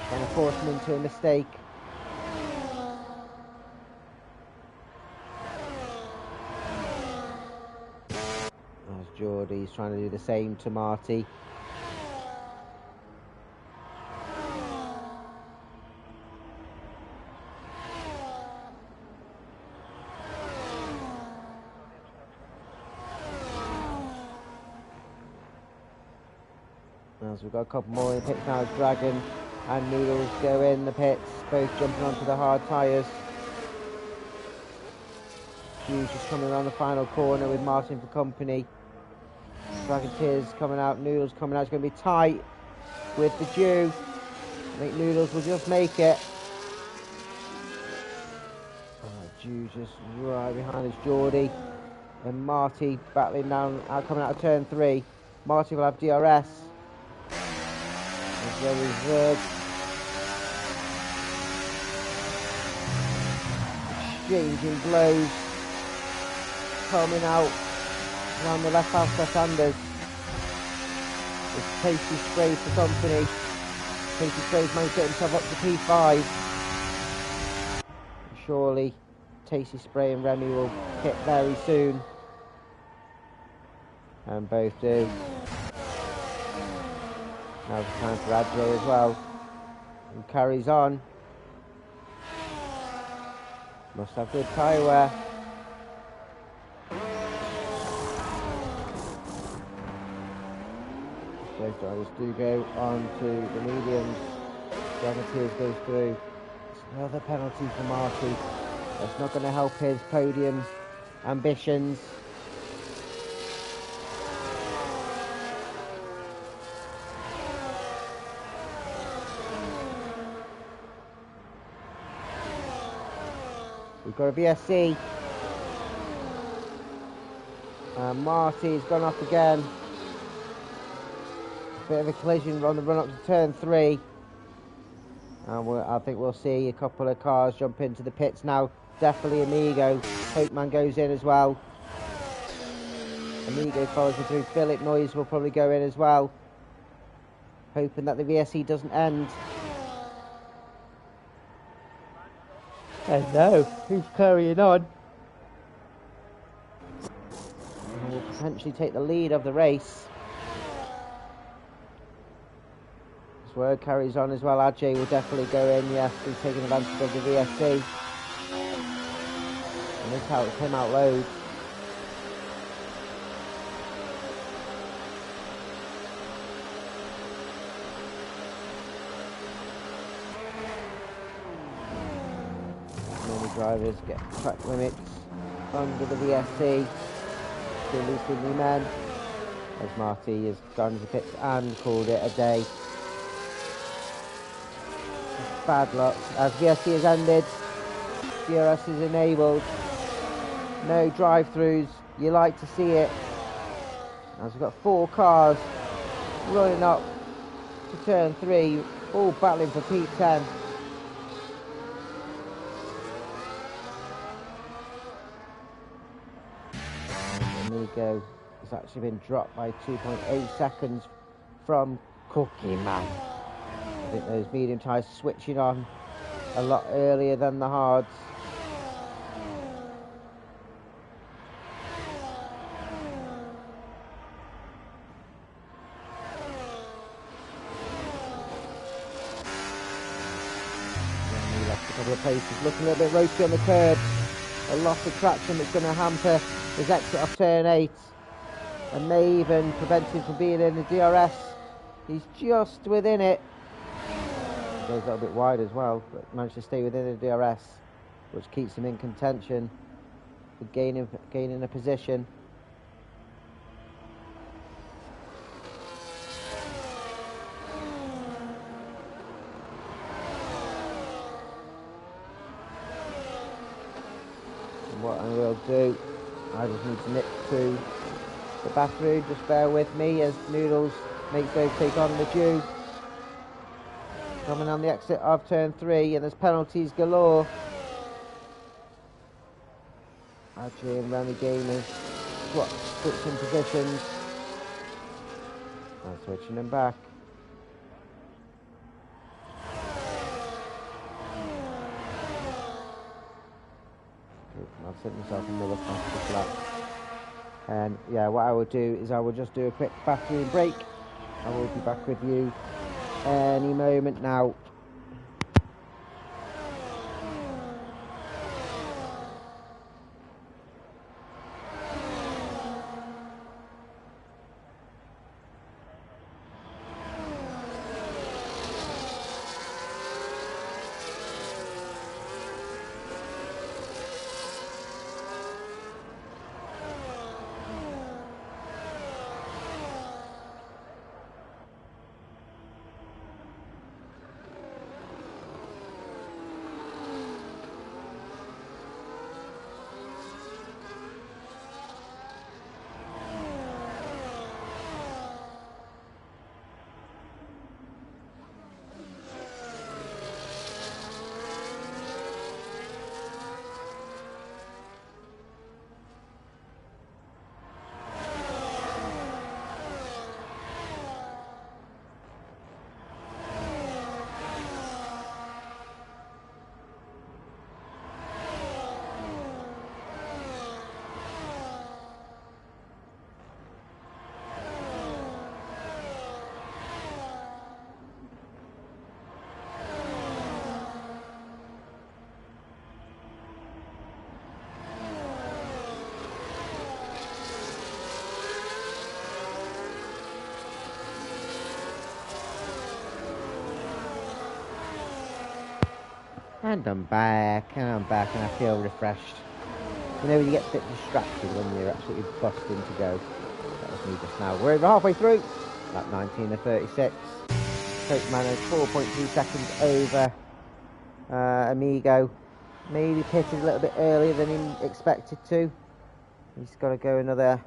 trying to force him into a mistake. As Geordie's trying to do the same to Marty. As we've got a couple more in the pits now, Dragon and Noodles go in the pits, both jumping onto the hard tyres. Hughes just coming around the final corner with Martin for company. Dragonteers coming out, Noodles coming out. It's going to be tight with the Jew. I think Noodles will just make it. Jew just right behind us, Geordie. And Marty battling down, coming out of turn 3. Marty will have DRS. There's the reserve. Exchanging blows. Coming out around the left-handers. It's Tasty Spray for company. Tasty Spray's managed to get himself up to P5. Surely Tasty Spray and Remy will hit very soon. And both do. Now's the time for Adjay as well. And carries on. Must have good tyre wear. Both drivers do go on to the mediums. Dragonteers goes through. It's another penalty for Marty. That's not going to help his podium ambitions. We've got a VSC. And Marty's gone off again. Bit of a collision on the run up to turn 3. And I think we'll see a couple of cars jump into the pits now. Definitely Amigo. Hopeman goes in as well. Amigo follows me through. Philip Noyes will probably go in as well. Hoping that the VSC doesn't end. And no, he's carrying on. And will potentially take the lead of the race. Word carries on as well. Adjay will definitely go in. Yes, he's taking advantage of the VSC. And this helps him out loads. Many drivers get track limits under the VSC. Still losing the men. As Marty has gone to the pits and called it a day. Bad luck as VSC has ended. DRS is enabled. No drive-throughs. You like to see it. As we've got 4 cars running up to turn 3, all battling for P10. Amigo has actually been dropped by 2.8 seconds from Cookie Man. I think those medium tyres switching on a lot earlier than the hards. He left a couple of places, looking a little bit ropey on the curb. A loss of traction that's going to hamper his exit off turn 8. And may even prevent him from being in the DRS. He's just within it. Goes a little bit wide as well, but managed to stay within the DRS, which keeps him in contention for gaining a position. And what I will do, I just need to nip to the bathroom. Just bear with me as Noodles makes those take on the Jew. Coming on the exit of turn 3, and there's penalties galore. Adjay and Remy Gamers switching positions. And switching them back. I've set myself another fastest lap. And yeah, what I will do is I will just do a quick bathroom break. I will be back with you any moment now. And I'm back, and I feel refreshed. You know when you get a bit distracted when you're absolutely busting to go. That was me just now. We're over halfway through. Lap 19 of 36. Coach Man is 4.2 seconds over Amigo. Maybe pitted a little bit earlier than he expected to. He's got to go another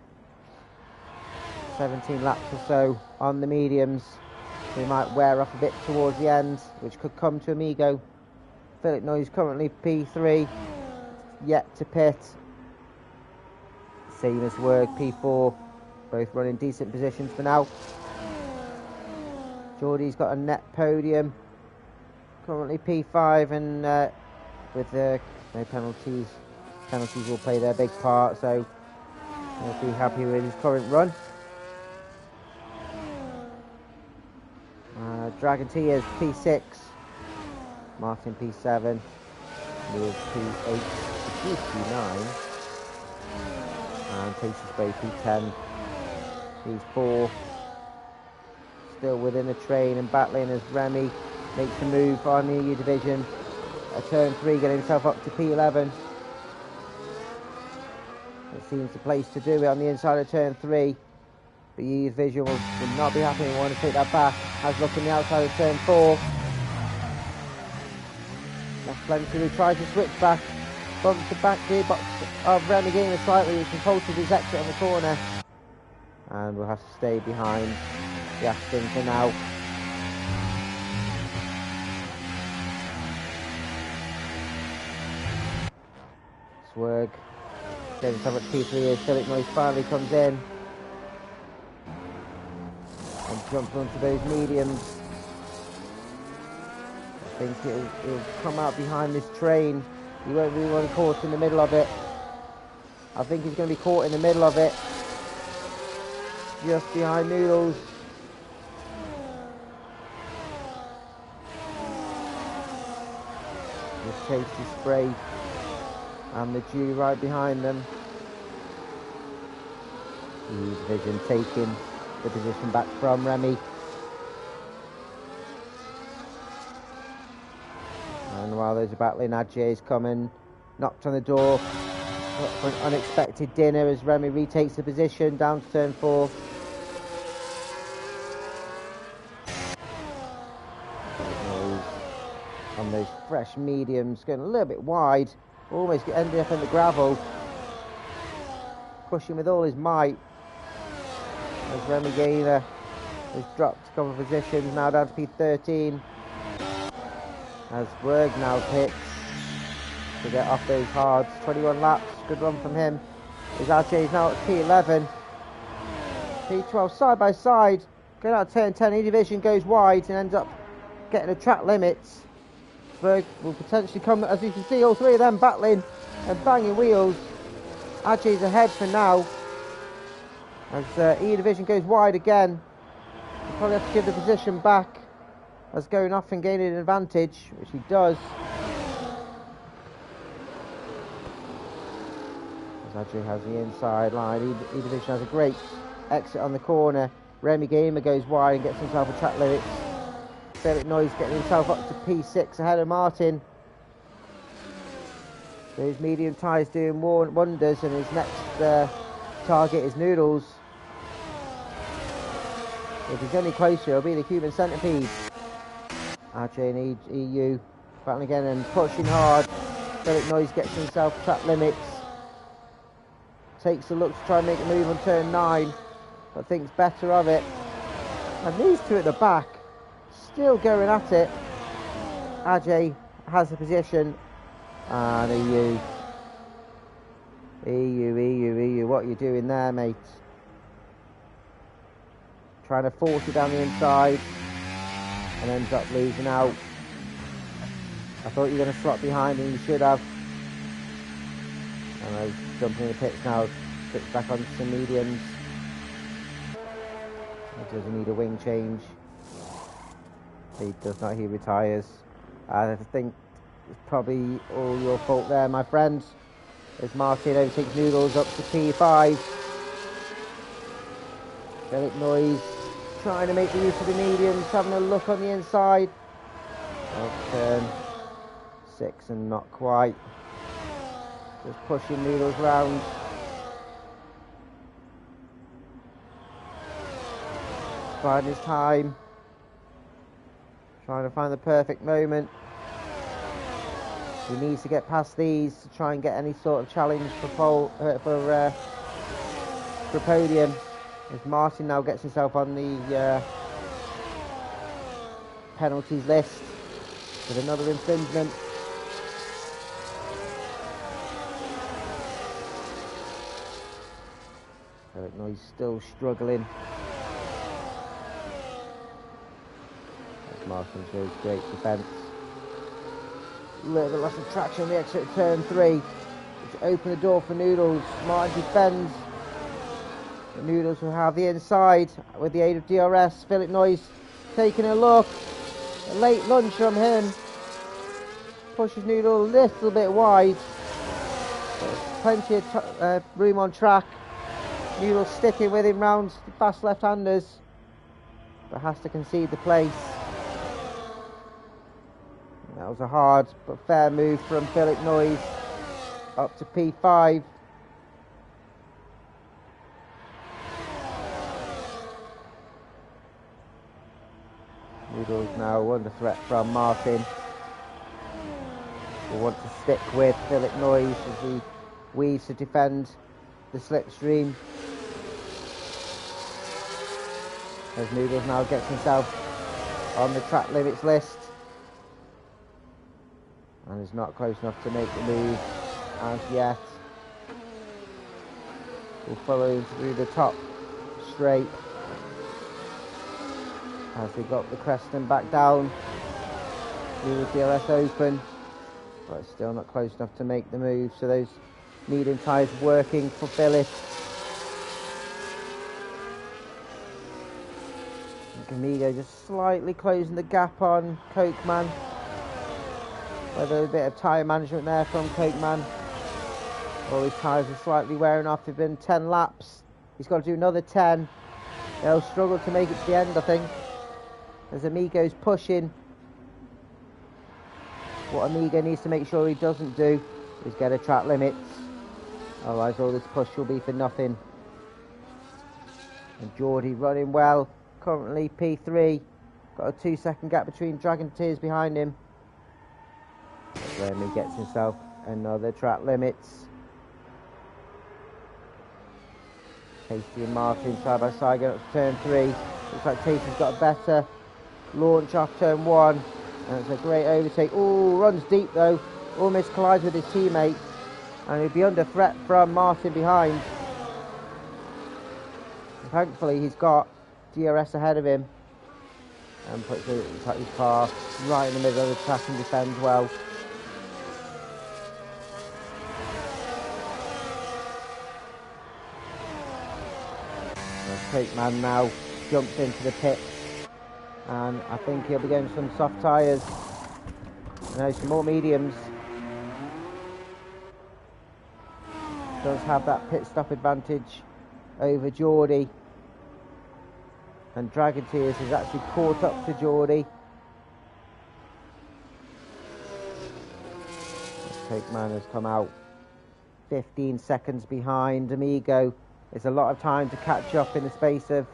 17 laps or so on the mediums. He might wear off a bit towards the end, which could come to Amigo. Philip Noyes currently P3, yet to pit. Same as Work, P4, both running decent positions for now. Geordie's got a net podium, currently P5, and with no penalties. Penalties will play their big part, so he'll be happy with his current run. Dragon T is P6, Martin P7, Neil P8, P9, and Casey Spray P10. These four still within the train and battling as Remy makes a move on the EU division. At turn 3, getting himself up to P11. It seems the place to do it on the inside of turn 3. The EU division will not be happy and want to take that back. Has look on the outside of turn 4. Left plenty who tries to switch back. Bumps the back gearbox of Remy Gamer slightly, which impulses his exit on the corner. And we'll have to stay behind the Aston for now. Swerg getting himself at P3 as Philip Noyes finally comes in and jumps onto those mediums. I think he'll come out behind this train. He won't really want to be caught in the middle of it. I think he's going to be caught in the middle of it, just behind Noodles. Just Tasty Spray and the Judy right behind them. The division taking the position back from Remy. And while those are battling, Ajay's coming, knocked on the door for an unexpected dinner as Remy retakes the position down to turn 4. On those fresh mediums, going a little bit wide, almost ended up in the gravel, pushing with all his might as Remy Gainer has dropped a couple of positions, now down to P13 as Berg now pits to get off those hards. 21 laps, good run from him. His Ajay's now at P11, P12 side by side, going out turn 10. E division goes wide and ends up getting the track limits. Berg will potentially come, as you can see, all three of them battling and banging wheels. Ajay's ahead for now as E division goes wide again. He'll probably have to give the position back as going off and gaining an advantage, which he does. As Ajay has the inside line, E division has a great exit on the corner. Remy Gamer goes wide and gets himself a track limits. Philip Noyes getting himself up to P6 ahead of Martin. Those medium tyres doing wonders, and his next target is Noodles. If he's any closer, it'll be the Cuban centipede. Ajay and EU battling again and pushing hard. Philip Noyes gets himself track limits. Takes a look to try and make a move on turn 9, but thinks better of it. And these two at the back, still going at it. Ajay has the position, and EU, what are you doing there, mate? Trying to force it down the inside and ends up losing out. I thought you were going to slot behind and you should have. And he's jumping in the pits now, switch back onto some mediums. He doesn't need a wing change. He does not, he retires. I think it's probably all your fault there, my friends, as Martin overtakes Noodles up to P5. Philip Noyes trying to make the use of the mediums, having a look on the inside of turn 6 and not quite. Just pushing Noodles round. Biding his time. Trying to find the perfect moment. He needs to get past these to try and get any sort of challenge for podium. As Martin now gets himself on the penalties list with another infringement. Philip Noyes still struggling. As Martin shows great defence. A little bit loss of traction on the exit of turn 3. To open the door for Noodles. Martin defends. The Noodles will have the inside with the aid of DRS. Philip Noyes taking a look. A late lunge from him. Pushes Noodle a little bit wide. Plenty of room on track. Noodle sticking with him round the fast left-handers. But has to concede the place. That was a hard but fair move from Philip Noyes. Up to P5. Noodles now under threat from Martin. Will want to stick with Philip Noyes as he weaves to defend the slipstream. As Noodles now gets himself on the track limits list. And is not close enough to make the move as yet. Will follow through the top straight. As they got the Creston back down. With DRS open. But still not close enough to make the move. So those medium tyres working for Philip. Amigo just slightly closing the gap on Cokeman. Whether a bit of tyre management there from Cokeman. All his tyres are slightly wearing off. They've been 10 laps. He's got to do another 10. They'll struggle to make it to the end, I think. As Amigo's pushing. What Amigo needs to make sure he doesn't do is get a track limits. Otherwise all this push will be for nothing. And Geordie running well. Currently P3. Got a 2-second gap between Dragon Tears behind him. Remy gets himself another track limits. Tasty and Martin side by side going up to turn 3. Looks like Tasty's got a better launch off turn 1. And it's a great overtake. Ooh, runs deep though. Almost collides with his teammate. And he'll be under threat from Martin behind. And thankfully he's got DRS ahead of him. And puts his car right in the middle of the track and defends well. Cokeman now jumps into the pit. And I think he'll be going some soft tyres. No, some more mediums. Does have that pit stop advantage over Geordie. And Dragon Tears has actually caught up to Geordie. Cokeman has come out 15 seconds behind Amigo. It's a lot of time to catch up in the space of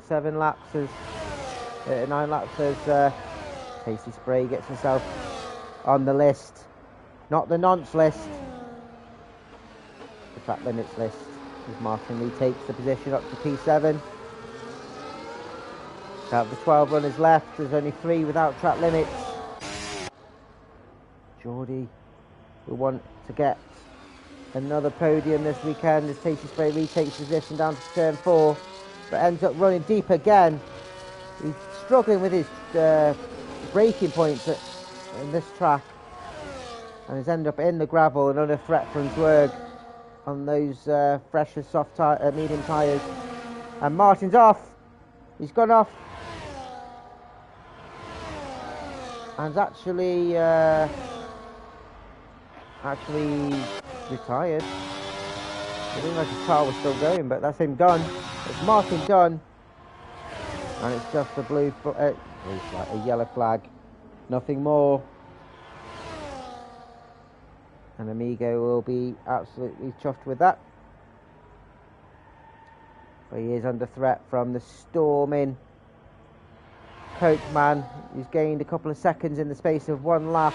9 laps as Tasty Spray gets himself on the list. Not the nonce list. The track limits list. As Martin Lee takes the position up to P7. Out of the 12 runners left, there's only 3 without track limits. Geordie will want to get another podium this weekend as Tasty Spray retakes position down to turn 4, but ends up running deep again. He's struggling with his braking points in this track, and has ended up in the gravel and under threat from Zwerg on those fresher soft medium tyres. And Martin's off. He's gone off. And actually retired. It looked like his car was still going, but that's him done. It's Martin done. And it's just a a yellow flag. Nothing more. And Amigo will be absolutely chuffed with that. But he is under threat from the storming Coke Man. He's gained a couple of seconds in the space of one lap.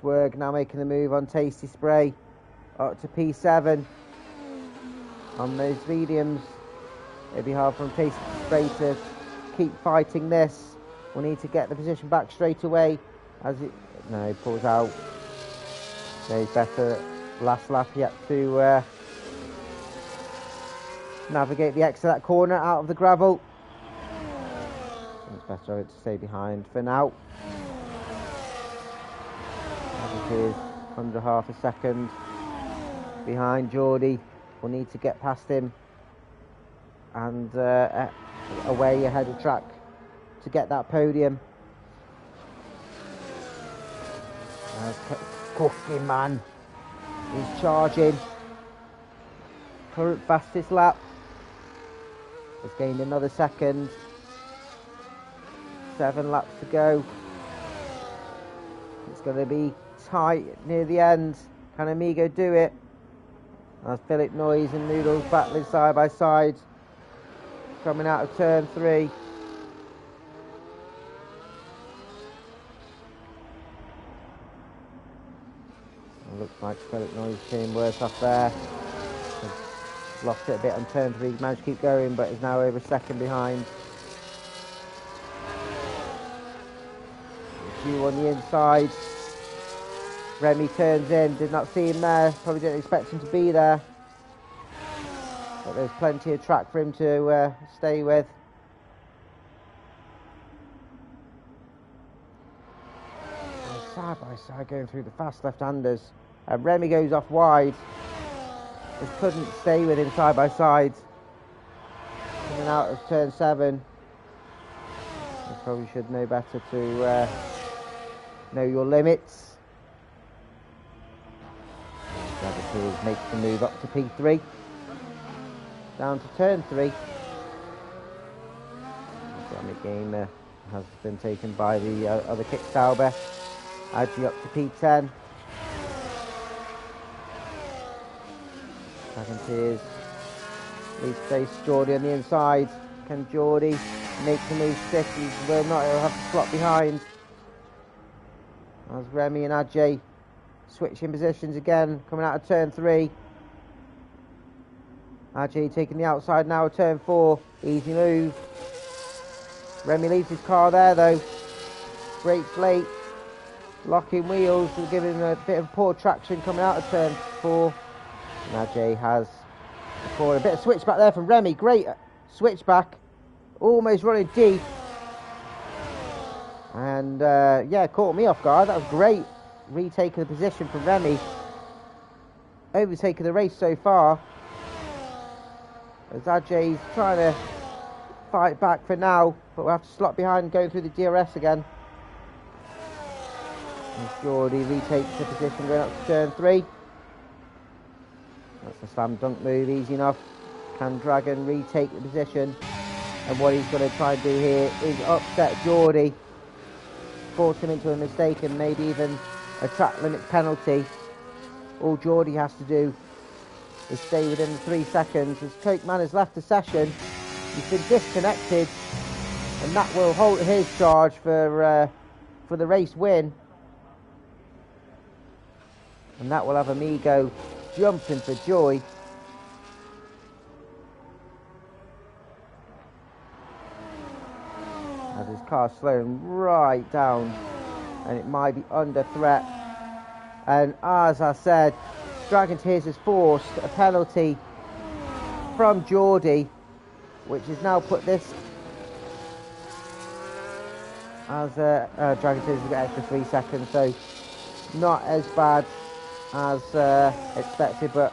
Swerg now making the move on Tasty Spray. Up to P7. On those mediums. It'd be hard from Tasty Spray to keep fighting this. We'll need to get the position back straight away. No, he pulls out. So he's better last lap yet to navigate the exit of that corner out of the gravel. It's better to stay behind for now. As it is under half a second behind Geordie. We'll need to get past him and away ahead of track to get that podium. Cooking Man is charging. Current fastest lap. Has gained another second. 7 laps to go. It's going to be tight near the end. Can Amigo do it? As Philip Noyes and Noodles battling side by side. Coming out of turn 3. It looks like Philip Noyes came worse off there. Lost it a bit on turn 3. Managed to keep going, but is now over a second behind. Few on the inside. Remy turns in. Did not see him there. Probably didn't expect him to be there. But there's plenty of track for him to stay with. And side by side going through the fast left-handers. And Remy goes off wide. Just couldn't stay with him side by side. Coming out of turn 7. You probably should know better to know your limits. Gravity makes the move up to P3. Down to turn 3. The game has been taken by the other Kickstauber. Adji up to P10. Dragon Tears leads face Geordie on the inside. Can Geordie make the move stick? He will not, he'll have to slot behind. As Remy and Adji switching positions again, coming out of turn 3. Adji taking the outside now, turn 4. Easy move. Remy leaves his car there though. Brakes late. Locking wheels will give him a bit of poor traction coming out of turn 4. And Adji has a bit of switchback there from Remy. Great switchback. Almost running deep. And yeah, caught me off guard. That was great. Retaking the position from Remy. Overtaking the race so far. As Adji's trying to fight back for now, but we'll have to slot behind going through the DRS again. As Geordie retakes the position going up to turn 3. That's a slam dunk move, easy enough. Can Dragon retake the position? And what he's going to try and do here is upset Geordie. Force him into a mistake and maybe even a track limit penalty. All Geordie has to do is stay within the 3 seconds. As Coke Man has left the session, he's been disconnected, and that will halt his charge for the race win. And that will have Amigo jumping for joy. As his car's slowing right down, and it might be under threat. And as I said, Dragon Tears has forced a penalty from Geordie, which has now put this as Dragon Tears has got extra 3 seconds, so not as bad as expected, but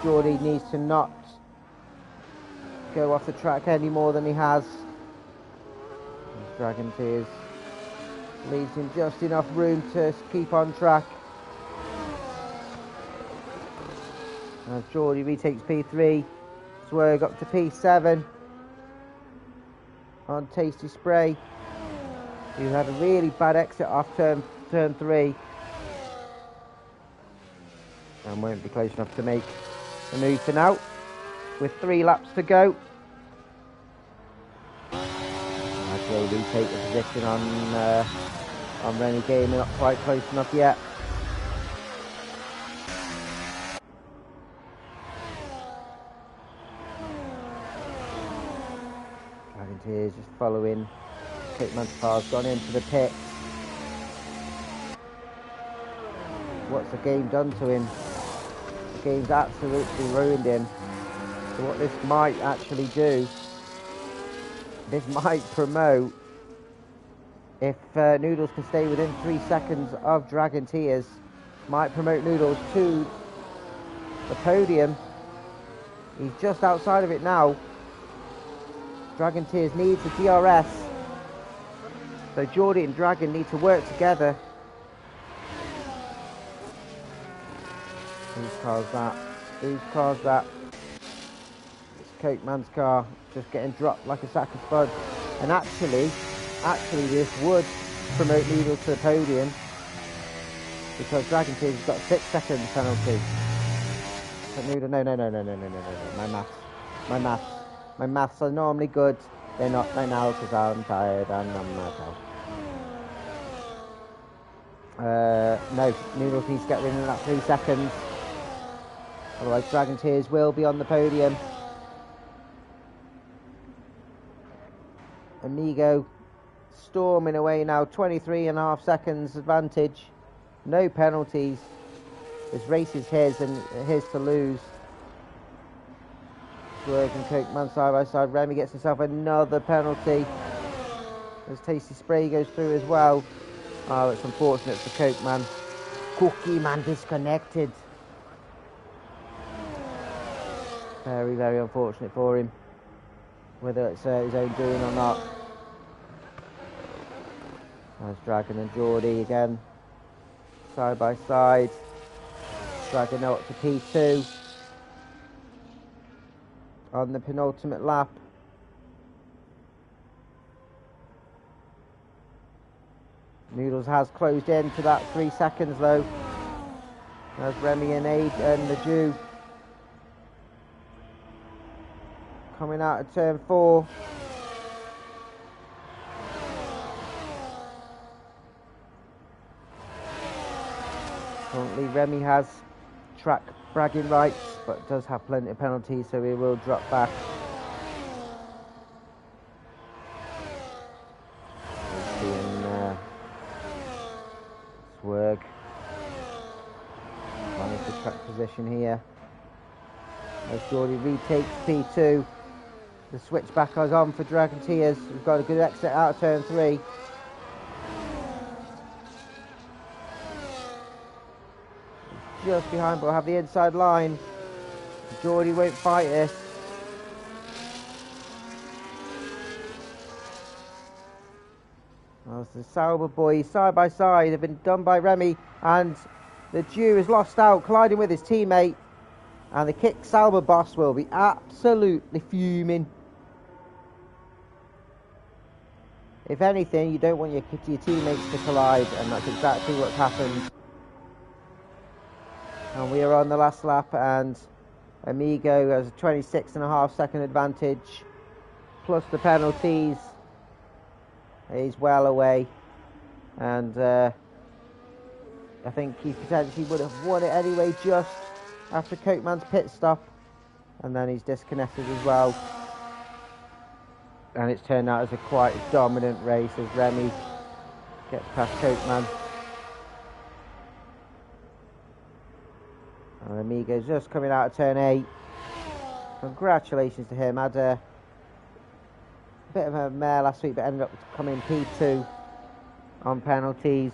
Geordie needs to not go off the track any more than he has. Dragon Tears leaves him just enough room to keep on track. As Geordie retakes P3, Swerg up to P7 on Tasty Spray, who had a really bad exit off turn 3. and won't be close enough to make the move for now. With 3 laps to go. Will retake the position on Rennie Game, not quite close enough yet. Dragonteers just following. Coatman's car's gone into the pit. What's the game done to him? The game's absolutely ruined him. So what this might actually do, this might promote, if Noodles can stay within 3 seconds of Dragonteers, might promote Noodles to the podium. He's just outside of it now. Dragonteers needs a DRS. So Geordie and Dragon need to work together. Whose car's that? Whose car's that? It's Cokeman's car, just getting dropped like a sack of spud. And actually this would promote Noodles to the podium, because Dragonteers has got a 6 second penalty. But Noodle, no, my maths are normally good. They're not right now because I'm tired and I'm myself. No, Noodles needs to get rid of that 3 seconds. Otherwise Dragonteers will be on the podium. Amigo storming away now, 23.5 seconds advantage. No penalties. This race is his and his to lose. Spielberg and Cokeman side by side. Remy gets himself another penalty as Tasty Spray goes through as well. Oh, it's unfortunate for Cokeman. Cookie Man disconnected. Very, very unfortunate for him, whether it's his own doing or not. There's Dragon and Geordie again, side by side. Dragon up to P2 on the penultimate lap. Noodles has closed in to that 3 seconds though. There's Remy and Aid and the Jew coming out of turn 4. Currently Remy has track bragging rights, but does have plenty of penalties, so he will drop back. Swerg managed the track position here as Geordie retakes P2. The switchback is on for Dragonteers. We've got a good exit out of turn 3. Just behind, but we'll have the inside line. Geordie won't fight this. As the Sauber boys side by side have been done by Remy, and the Jew is lost out, colliding with his teammate, and the Kick Sauber boss will be absolutely fuming. If anything, you don't want your teammates to collide, and that's exactly what's happened. And we are on the last lap, and Amigo has a 26.5 second advantage, plus the penalties. He's well away, and I think he potentially would have won it anyway just after Cokeman's pit stop, and then he's disconnected as well. And it's turned out as a quite dominant race as Remy gets past Cokeman. And Amigo's just coming out of turn 8. Congratulations to him. Had a bit of a mare last week, but ended up coming P2 on penalties.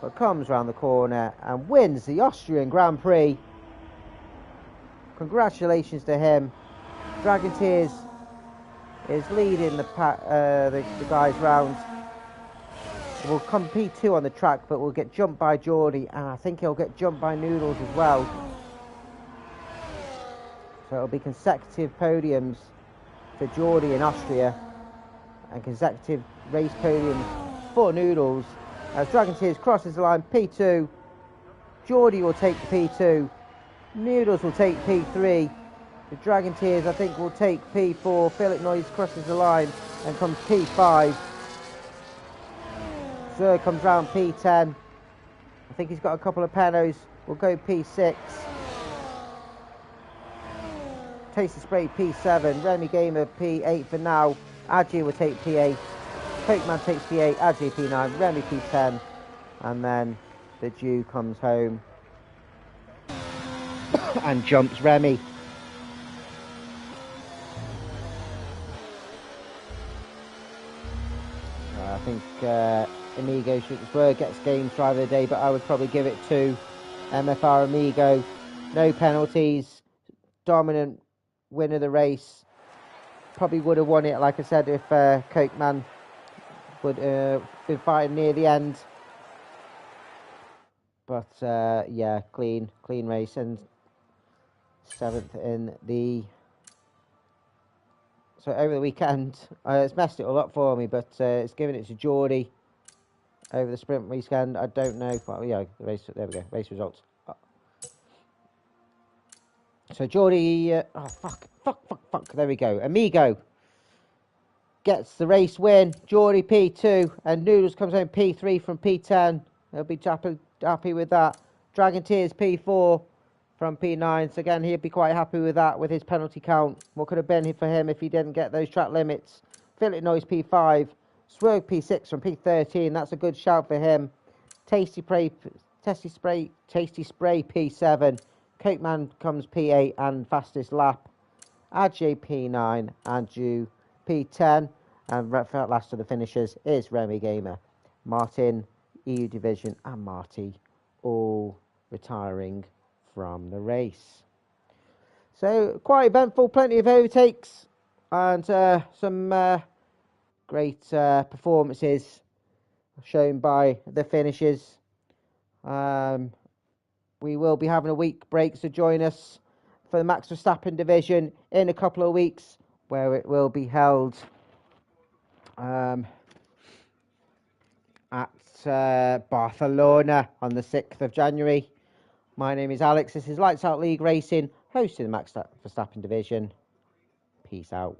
But comes round the corner and wins the Austrian Grand Prix. Congratulations to him. Dragonteers is leading the guys round. Will come P2 on the track, but will get jumped by Geordie, and I think he'll get jumped by Noodles as well. So it'll be consecutive podiums for Geordie in Austria, and consecutive race podiums for Noodles as Dragonteers crosses the line P2 Geordie will take P2. Noodles will take P3. The Dragon Tears, I think, will take P4. Philip Noyes crosses the line and comes P5. Sir comes round P10. I think he's got a couple of penos. We'll go P6. Tasty Spray P7. Remy Gamer P8 for now. Adji will take P8. Cokeman takes P8. Adji P9. Remy P10. And then the Jew comes home and jumps Remy. I think Amigo Spielberg gets Games Driver of the Day, but I would probably give it to MFR Amigo. No penalties, dominant win of the race. Probably would have won it, like I said, if Cokeman would been fighting near the end. But yeah, clean race, and 7th in the. So over the weekend, it's messed it all up for me, but it's given it to Geordie over the sprint weekend. I don't know. Well, yeah, the race. There we go. Race results. So Geordie. Oh fuck. There we go. Amigo gets the race win. Geordie P2, and Noodles comes home P3 from P10. He'll be happy with that. Dragon Tears P4 from P9. So again, he'd be quite happy with that, with his penalty count. What could have been for him if he didn't get those track limits? Philip Noyes P5. Swerve P6 from P13. That's a good shout for him. Tasty Spray P7. Cokeman comes P8 and fastest lap. Adjay P9 and Jew P10. And last of the finishers is Remy Gamer, Martin, EU Division, and Marty, all retiring from the race. So quite eventful, plenty of overtakes, and some great performances shown by the finishers. We will be having a week break, so join us for the Max Verstappen division in a couple of weeks, where it will be held at Barcelona on the 6th of January. My name is Alex. This is Lights Out League Racing, hosting the Max Verstappen division. Peace out.